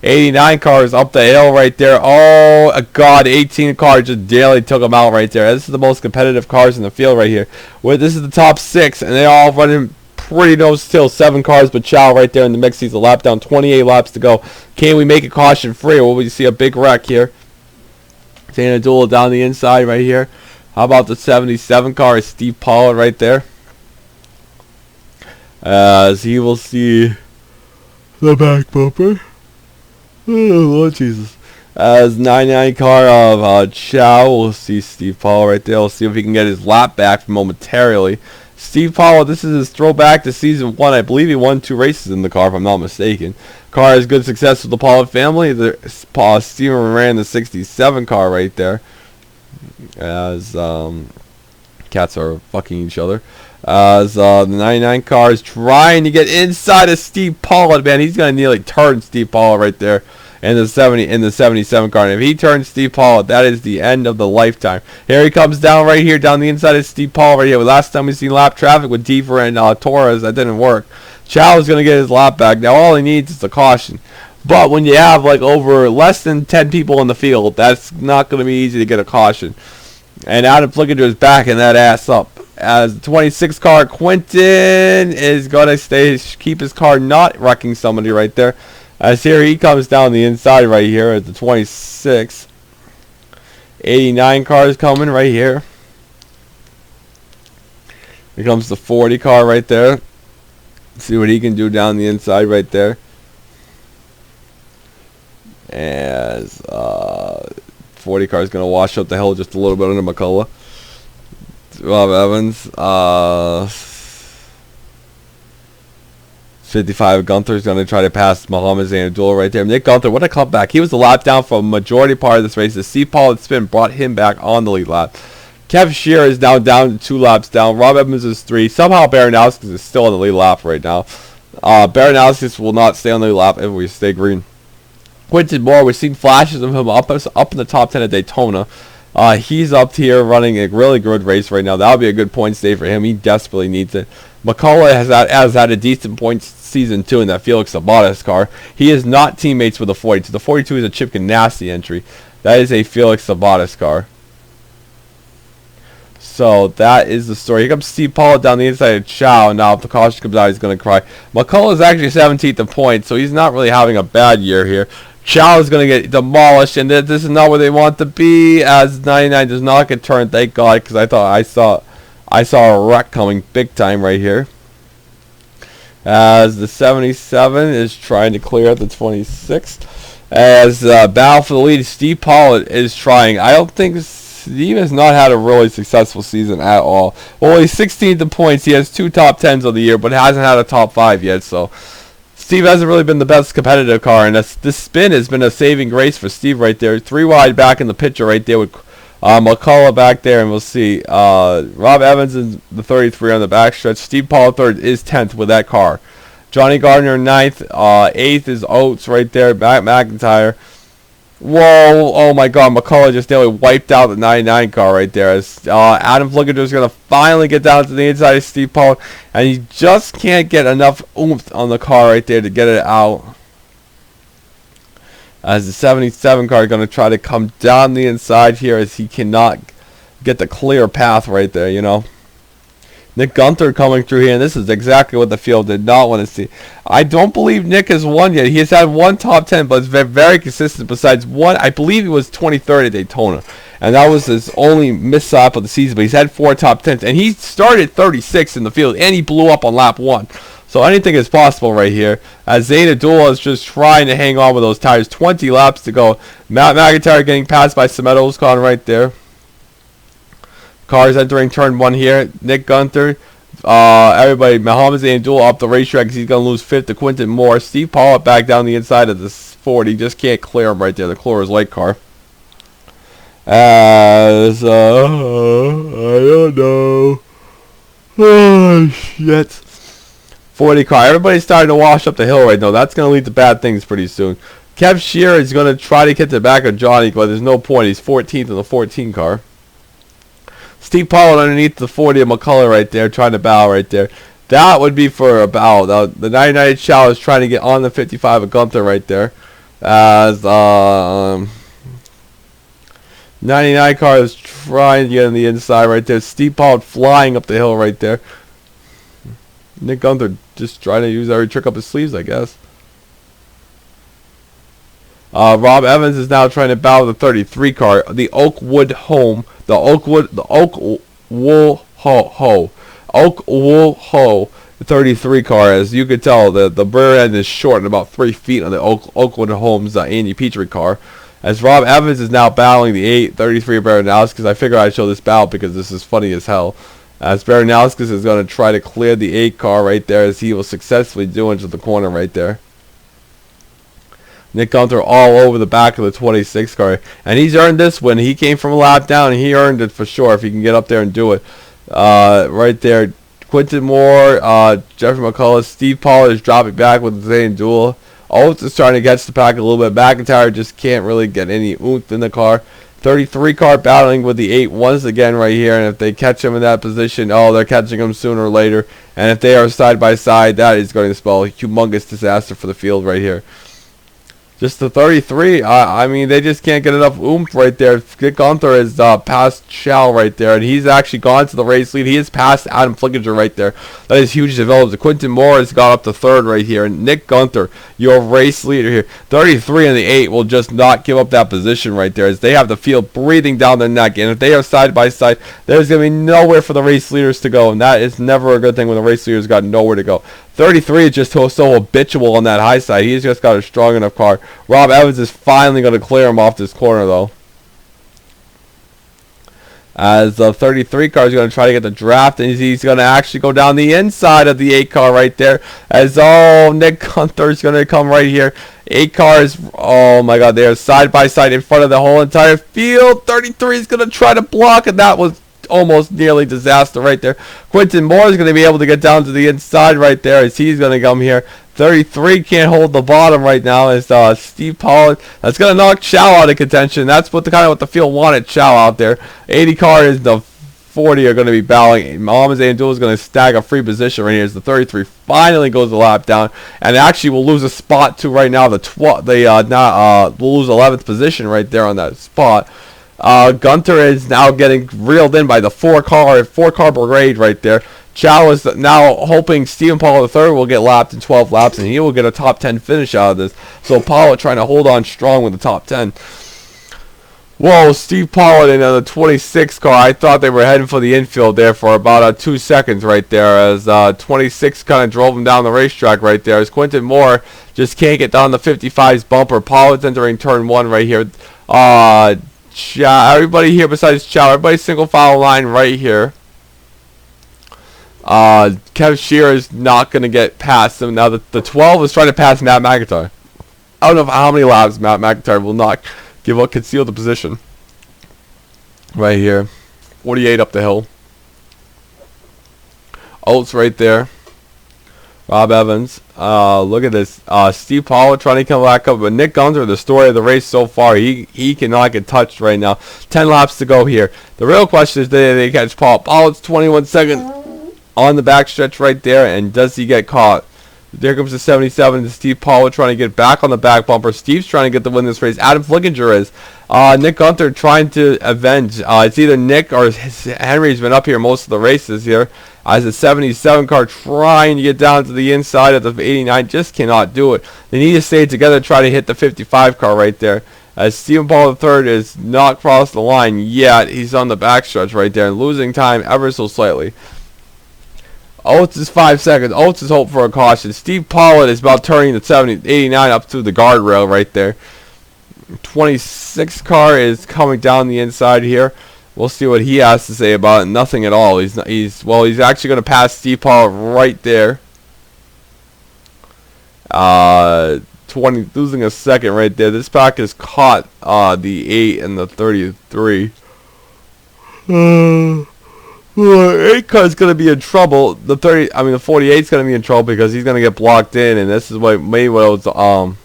89 car is up the hill right there. Oh, God, 18 car just daily took them out right there. This is the most competitive cars in the field right here. This is the top 6, and they're all running pretty nose till 7 cars, but Chow right there in the mix. He's a lap down, 28 laps to go. Can we make it caution free, or will we see a big wreck here? Zainadullah down the inside right here. How about the 77 car? Is Steve Pollard right there? As he will see the back bumper. Oh, Lord Jesus. As 99 car of Chow, we'll see Steve Pollard right there. We'll see if he can get his lap back momentarily. Steve Pollard, this is his throwback to season 1. I believe he won 2 races in the car, if I'm not mistaken. Car has good success with the Pollard family. Steven ran the 67 car right there. As cats are fucking each other. As the 99 car is trying to get inside of Steve Pollard, man. He's going to nearly turn Steve Pollard right there. In the 77 car. And if he turns Steve Pollard, that is the end of the lifetime. Here he comes down right here, down the inside of Steve Pollard right here. Last time we seen lap traffic with Deaver and Torres, that didn't work. Chow is going to get his lap back. Now all he needs is a caution. But when you have like over less than 10 people in the field, that's not going to be easy to get a caution. And Adam Flickinger is backing that ass up. As the 26 car, Quinton is going to keep his car not wrecking somebody right there. As here he comes down the inside right here at the 26. 89 car is coming right here. Here comes the 40 car right there. See what he can do down the inside right there. As 40 car is going to wash up the hill just a little bit under McCullough. Rob Evans. 55 Gunther is going to try to pass Muhammad Zainadullah right there. Nick Gunther, what a comeback. He was the lap down for a majority part of this race. The C. Paul spin brought him back on the lead lap. Kev Shearer is now down to 2 laps down. Rob Evans is 3. Somehow Baranowski is still on the lead lap right now. Baranowski will not stay on the lead lap if we stay green. Quinton Moore, we've seen flashes of him up in the top 10 at Daytona. He's up here running a really good race right now. That'll be a good points day for him. He desperately needs it. McCullough has had a decent points season too in that Felix Sabates car. He is not teammates with the 42. The 42 is a Chip Ganassi entry. That is a Felix Sabates car. So that is the story. Here comes Steve Paul down the inside of Chow. Now if the caution comes out, he's going to cry. McCullough is actually 17th in points, so he's not really having a bad year here. Chow is going to get demolished, and this is not where they want to be, as 99 does not get turned, thank God, because I saw a wreck coming big time right here. As the 77 is trying to clear out the 26. As battle for the lead, Steve Paul is trying. I don't think Steve has not had a really successful season at all. Well, he's 16th in points. He has 2 top 10s of the year, but hasn't had a top 5 yet, so Steve hasn't really been the best competitive car, and this spin has been a saving grace for Steve right there. 3 wide back in the picture right there with McCullough back there, and we'll see. Rob Evans is the 33 on the backstretch. Steve Paul third is 10th with that car. Johnny Gardner 9th. 8th is Oates right there. McIntyre. Whoa, oh my God, McCullough just nearly wiped out the 99 car right there. As Adam Flickinger is going to finally get down to the inside of Steve Paul, and he just can't get enough oomph on the car right there to get it out. As the 77 car is going to try to come down the inside here, as he cannot get the clear path right there, you know. Nick Gunther coming through here, and this is exactly what the field did not want to see. I don't believe Nick has won yet. He has had 1 top 10, but it's been very consistent. Besides one, I believe he was 23rd at Daytona, and that was his only mishap of the season. But he's had 4 top 10s, and he started 36 in the field, and he blew up on lap 1. So anything is possible right here. As Zainadullah is just trying to hang on with those tires. 20 laps to go. Matt McIntyre getting passed by Semedo's car right there. Cars entering turn 1 here. Nick Gunther. Everybody. Muhammad Zainadullah up the racetrack because he's going to lose 5th to Quinton Moore. Steve Pollitt back down the inside of this 40. Just can't clear him right there. The Cloris Lake car. As, I don't know. Oh, shit. 40 car. Everybody's starting to wash up the hill right now. That's going to lead to bad things pretty soon. Kev Shearer is going to try to get the back of Johnny, but there's no point. He's 14th in the 14 car. Steve Pollard underneath the 40 of McCullough right there, trying to bow right there. That would be for a bow. The 99 Chow is trying to get on the 55 of Gunther right there. As 99 car is trying to get on the inside right there. Steve Pollard flying up the hill right there. Nick Gunther just trying to use every trick up his sleeves, I guess. Rob Evans is now trying to bow the 33 car, the Oakwood Home, the Oak Wool Ho, the 33 car. As you could tell, the rear end is short and about 3 feet on the Oakwood Home's Andy Petrie car. As Rob Evans is now battling the 833 Baranowski, because I figured I'd show this battle because this is funny as hell. As Baranowski is going to try to clear the 8 car right there, as he will successfully do into the corner right there. Nick Gunther all over the back of the 26 car. And he's earned this win. He came from a lap down, and he earned it for sure if he can get up there and do it. Right there, Quinton Moore, Jeffrey McCullough, Steve Pollard is dropping back with Zainadullah. Oates is trying to catch the pack a little bit. McIntyre just can't really get any oomph in the car. 33 car battling with the 8 once again right here, and if they catch him in that position, they're catching him sooner or later. And if they are side by side, that is going to spell a humongous disaster for the field right here. Just the 33. I mean, they just can't get enough oomph right there. Nick Gunther is past Chow right there, and he's actually gone to the race lead. He is past Adam Flickinger right there. That is huge development. Quentin Moore has got up to third right here, and Nick Gunther, your race leader here, 33 and the 8 will just not give up that position right there, as they have the field breathing down their neck. And if they are side by side, there's going to be nowhere for the race leaders to go, and that is never a good thing when the race leaders got nowhere to go. 33 is just so habitual on that high side. He's just got a strong enough car. Rob Evans is finally going to clear him off this corner, though, as the 33 car is going to try to get the draft, and he's going to actually go down the inside of the 8 car right there, as Nick Gunther is going to come right here. 8 cars, oh my god, they are side by side in front of the whole entire field. 33 is going to try to block, and that was almost nearly disaster right there. Quentin Moore is going to be able to get down to the inside right there, as he's going to come here. 33 can't hold the bottom right now, as Steve Pollard, that's going to knock Chow out of contention. That's what the field wanted Chow out there. 80 car is the 40 are going to be battling. Mohamed Abdul is going to stag a free position right here, as the 33 finally goes a lap down, and actually will lose a spot too right now. Will lose 11th position right there on that spot. Gunther is now getting reeled in by the four car brigade right there. Chow is now hoping Stephen Paul III will get lapped in 12 laps, and he will get a top 10 finish out of this. So Paul trying to hold on strong with the top 10. Whoa, Steve Pollard in the 26 car. I thought they were heading for the infield there for about 2 seconds right there, as 26 kind of drove him down the racetrack right there, as Quentin Moore just can't get down the 55's bumper. Pollard's entering turn 1 right here. Everybody here besides Chow, everybody single file line right here. Kev Shearer is not going to get past him. Now the 12 is trying to pass Matt McIntyre. I don't know how many laps Matt McIntyre will not conceal the position. Right here. 48 up the hill. Oates right there. Rob Evans. Look at this. Steve Pollard trying to come back up. But Nick Gunther, the story of the race so far, he cannot get touched right now. 10 laps to go here. The real question is, did they catch Paul? Pollard's 21 seconds on the backstretch right there. And does he get caught? There comes the 77 to Steve Pollard trying to get back on the back bumper. Steve's trying to get the win this race. Adam Flickinger is. Nick Gunther trying to avenge. It's either Nick or Henry's been up here most of the races here. As the 77 car trying to get down to the inside of the 89. Just cannot do it. They need to stay together to try to hit the 55 car right there. As Stephen Paul III is not crossed the line yet. He's on the backstretch right there and losing time ever so slightly. Oates is 5 seconds. Oates is hoping for a caution. Steve Pollard is about turning the 89 up to the guardrail right there. 26 car is coming down the inside here. We'll see what he has to say about it. Nothing at all. He's actually going to pass Steve Pollard right there. losing a second right there. This pack has caught the 8 and the 33. 8 car is going to be in trouble. The 48 is going to be in trouble because he's going to get blocked in, and this is what maybe what was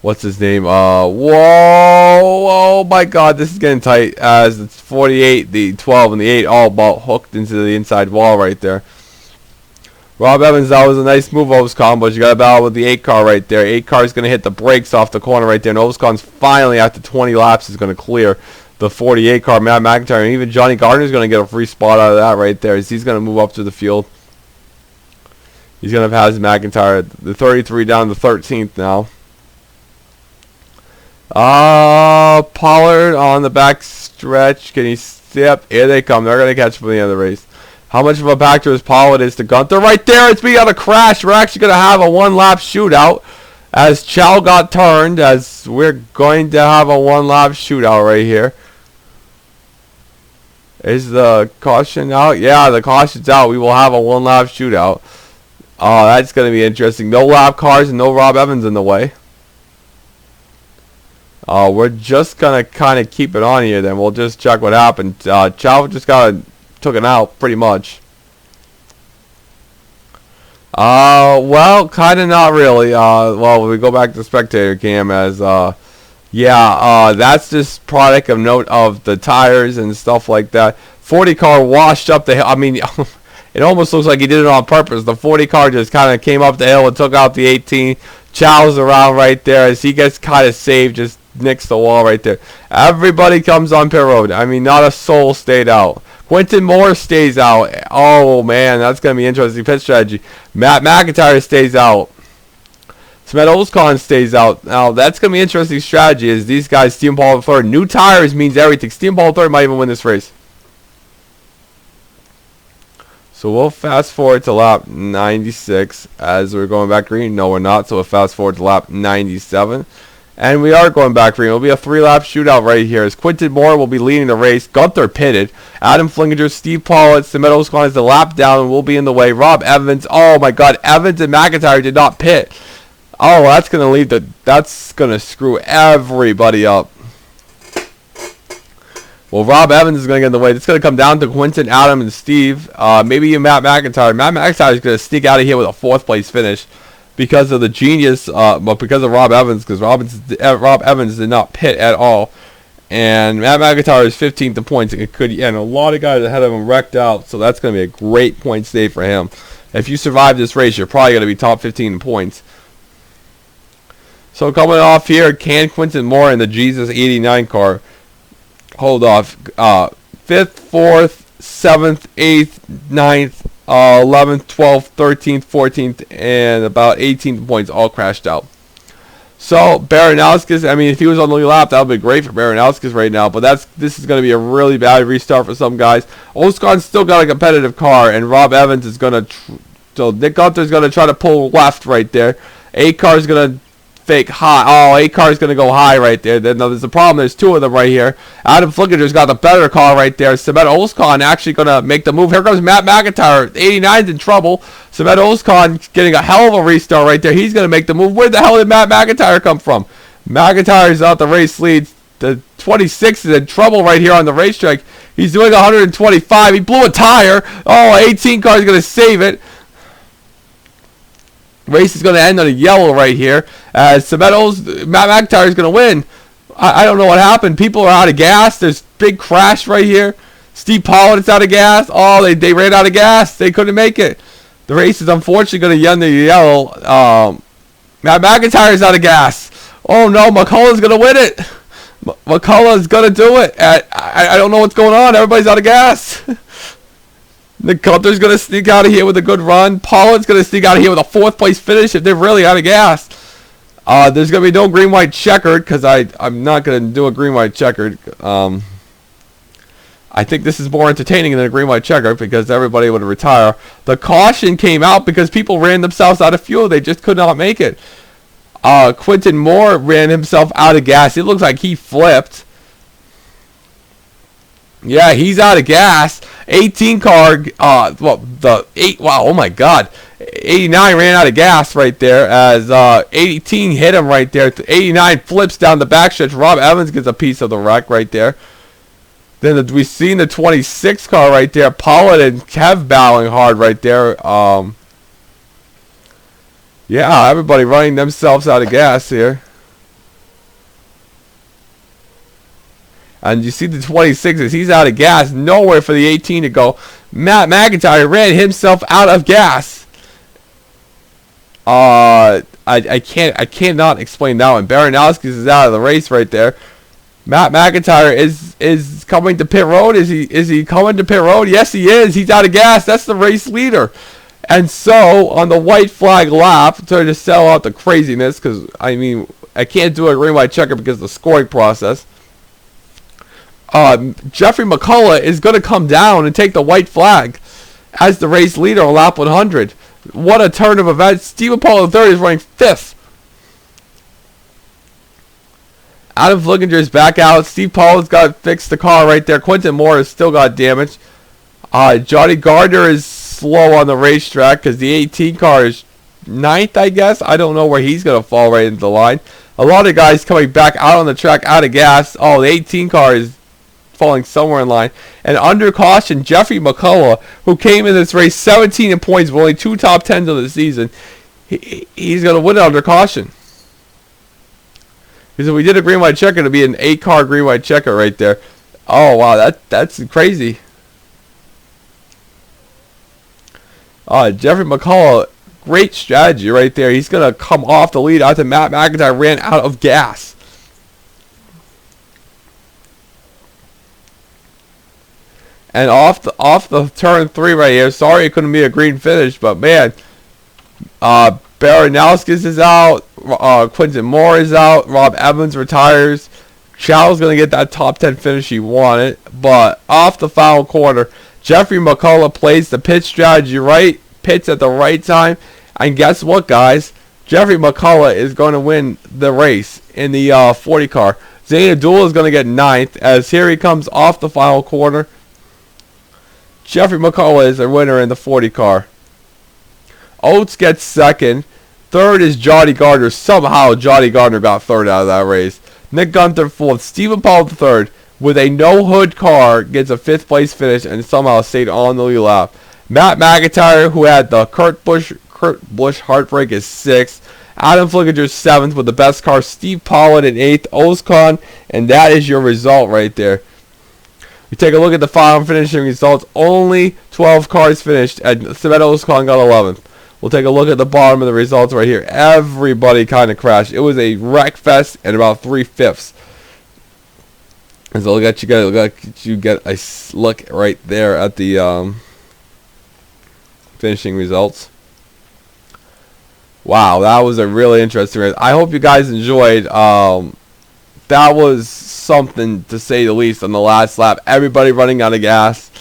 what's his name? Whoa, my God, this is getting tight. As it's 48, the 12, and the 8 all about hooked into the inside wall right there. Rob Evans, that was a nice move, Ovscon, but you got to battle with the 8 car right there. 8 car is going to hit the brakes off the corner right there, and Ovscon's finally, after 20 laps, is going to clear the 48 car, Matt McIntyre, and even Johnny Gardner is going to get a free spot out of that right there, as he's going to move up to the field. He's going to pass McIntyre, the 33 down to 13th now. Pollard on the back stretch. Can he step? Here they come. They're going to catch from the end of the race. How much of a factor is Pollard is to Gunther? Right there, it's being on a crash. We're actually going to have a one-lap shootout as Chow got turned, as we're going to have a one-lap shootout right here. Is the caution out? Yeah, the caution's out. We will have a one-lap shootout. That's going to be interesting. No lap cars and no Rob Evans in the way. We're just going to kind of keep it on here then. We'll just check what happened. Chow just took it out pretty much. Well, kind of not really. Well, we go back to spectator cam as, that's just product of note of the tires and stuff like that. 40 car washed up the hill. I mean, it almost looks like he did it on purpose. The 40 car just kind of came up the hill and took out the 18. chows around right there as he gets kind of saved, just nicks the wall right there. Everybody comes on pit road. I mean, not a soul stayed out. Quentin Moore stays out. Oh, man, that's going to be interesting pit strategy. Matt McIntyre stays out. Smet Olscon stays out. Now, that's going to be interesting strategy as these guys, Steven Paul III. New tires means everything. Steven Paul III might even win this race. So we'll fast forward to lap 96 as we're going back green. No, we're not. So we'll fast forward to lap 97. And we are going back green. It'll be a 3-lap shootout right here as Quentin Moore will be leading the race. Gunther pitted. Adam Flinkinger, Steve Paulett, Smet Olscon is the lap down and will be in the way. Rob Evans. Oh my God. Evans and McIntyre did not pit. Oh, that's going to lead that's going to screw everybody up. Well, Rob Evans is going to get in the way. It's going to come down to Quentin, Adam, and Steve. Maybe even Matt McIntyre. Matt McIntyre is going to sneak out of here with a 4th place finish because of the genius, but because of Rob Evans, because Rob Evans did not pit at all. And Matt McIntyre is 15th in points. And a lot of guys ahead of him wrecked out, so that's going to be a great point save for him. If you survive this race, you're probably going to be top 15 in points. So coming off here, can Quentin Moore in the Jesus 89 car hold off 5th, 4th, 7th, 8th, 9th, 11th, 12th, 13th, 14th, and about 18 points all crashed out. So Baranowskis, I mean, if he was on the lead lap, that would be great for Baranowskis right now. But this is going to be a really bad restart for some guys. Olscon's still got a competitive car, and Rob Evans is going to. So Nick Gunther's going to try to pull left right there. A-Car's going to fake high. Oh, A-Car's going to go high right there. Then there's a problem. There's 2 of them right here. Adam Flickinger's got the better car right there. Smet Olscon actually going to make the move. Here comes Matt McIntyre. 89's in trouble. Smet Olscon getting a hell of a restart right there. He's going to make the move. Where the hell did Matt McIntyre come from? McIntyre's out the race lead. The 26 is in trouble right here on the racetrack. He's doing 125. He blew a tire. Oh, 18 car is going to save it. Race is going to end on a yellow right here as Matt McIntyre is going to win. I don't know what happened. People are out of gas. There's big crash right here. Steve Pollard is out of gas. Oh, they ran out of gas. They couldn't make it. The race is unfortunately going to end in yellow. Matt McIntyre is out of gas. Oh no, McCullough's going to win it. McCullough's going to do it. I don't know what's going on. Everybody's out of gas. Nick Gunther's going to sneak out of here with a good run. Pollard's going to sneak out of here with a 4th place finish if they're really out of gas. There's going to be no green-white checkered because I'm not going to do a green-white checkered. I think this is more entertaining than a green-white checkered because everybody would retire. The caution came out because people ran themselves out of fuel. They just could not make it. Quentin Moore ran himself out of gas. It looks like he flipped. Yeah, he's out of gas. 18 car, wow, oh my God. 89 ran out of gas right there as 18 hit him right there. 89 flips down the backstretch. Rob Evans gets a piece of the wreck right there. Then we've seen the 26 car right there. Pollard and Kev battling hard right there. Yeah, everybody running themselves out of gas here. And you see the 26s, he's out of gas. Nowhere for the 18 to go. Matt McIntyre ran himself out of gas. I cannot explain that one. Baranowskis is out of the race right there. Matt McIntyre is coming to pit road. Is he coming to pit road? Yes, he is. He's out of gas. That's the race leader. And so on the white flag lap, trying to sell out the craziness because I mean I can't do a green white checker because of the scoring process. Jeffrey McCullough is going to come down and take the white flag as the race leader on lap 100. What a turn of events. Stephen Paul III is running 5th. Adam Flickinger is back out. Steve Paul has got to fix the car right there. Quentin Moore has still got damage. Johnny Gardner is slow on the racetrack because the 18 car is 9th, I guess. I don't know where he's going to fall right into the line. A lot of guys coming back out on the track out of gas. Oh, the 18 car is falling somewhere in line. And under caution, Jeffrey McCullough, who came in this race 17 in points with only 2 top 10s of the season, he's going to win it under caution. Because if we did a green white checker, it'd be an 8-car green white checker right there. Oh wow, that's crazy. Jeffrey McCullough great strategy right there. He's going to come off the lead after Matt McIntyre ran out of gas. And off the turn 3 right here. Sorry it couldn't be a green finish, but man, Baranowskis is out. Quinton Moore is out. Rob Evans retires. Chow's going to get that top 10 finish he wanted. But off the final corner, Jeffrey McCullough plays the pit strategy right. Pits at the right time. And guess what, guys? Jeffrey McCullough is going to win the race in the 40 car. Zane Abdullah is going to get 9th as here he comes off the final corner. Jeffrey McCullough is a winner in the 40 car. Oates gets 2nd. 3rd is Johnny Gardner. Somehow Johnny Gardner got 3rd out of that race. Nick Gunther 4th. Stephen Paul 3rd with a no-hood car gets a 5th place finish and somehow stayed on the lead lap. Matt McIntyre, who had the Kurt Busch heartbreak, is 6th. Adam Flickinger 7th with the best car. Steve Pollitt in 8th. Ozcon, and that is your result right there. We take a look at the final finishing results. Only 12 cars finished, and Sven Ozcon got 11th. We'll take a look at the bottom of the results right here. Everybody kind of crashed. It was a wreck fest and about 3/5. And so you get a look right there at the finishing results. Wow, that was a really interesting race. I hope you guys enjoyed. That was something to say the least on the last lap. Everybody running out of gas.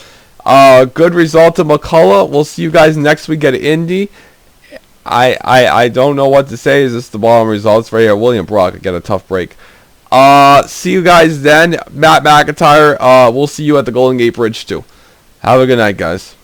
Good result to McCullough. We'll see you guys next week at Indy. I don't know what to say. Is this the bottom results right here? William Brock get a tough break. See you guys then. Matt McIntyre. We'll see you at the Golden Gate Bridge too. Have a good night, guys.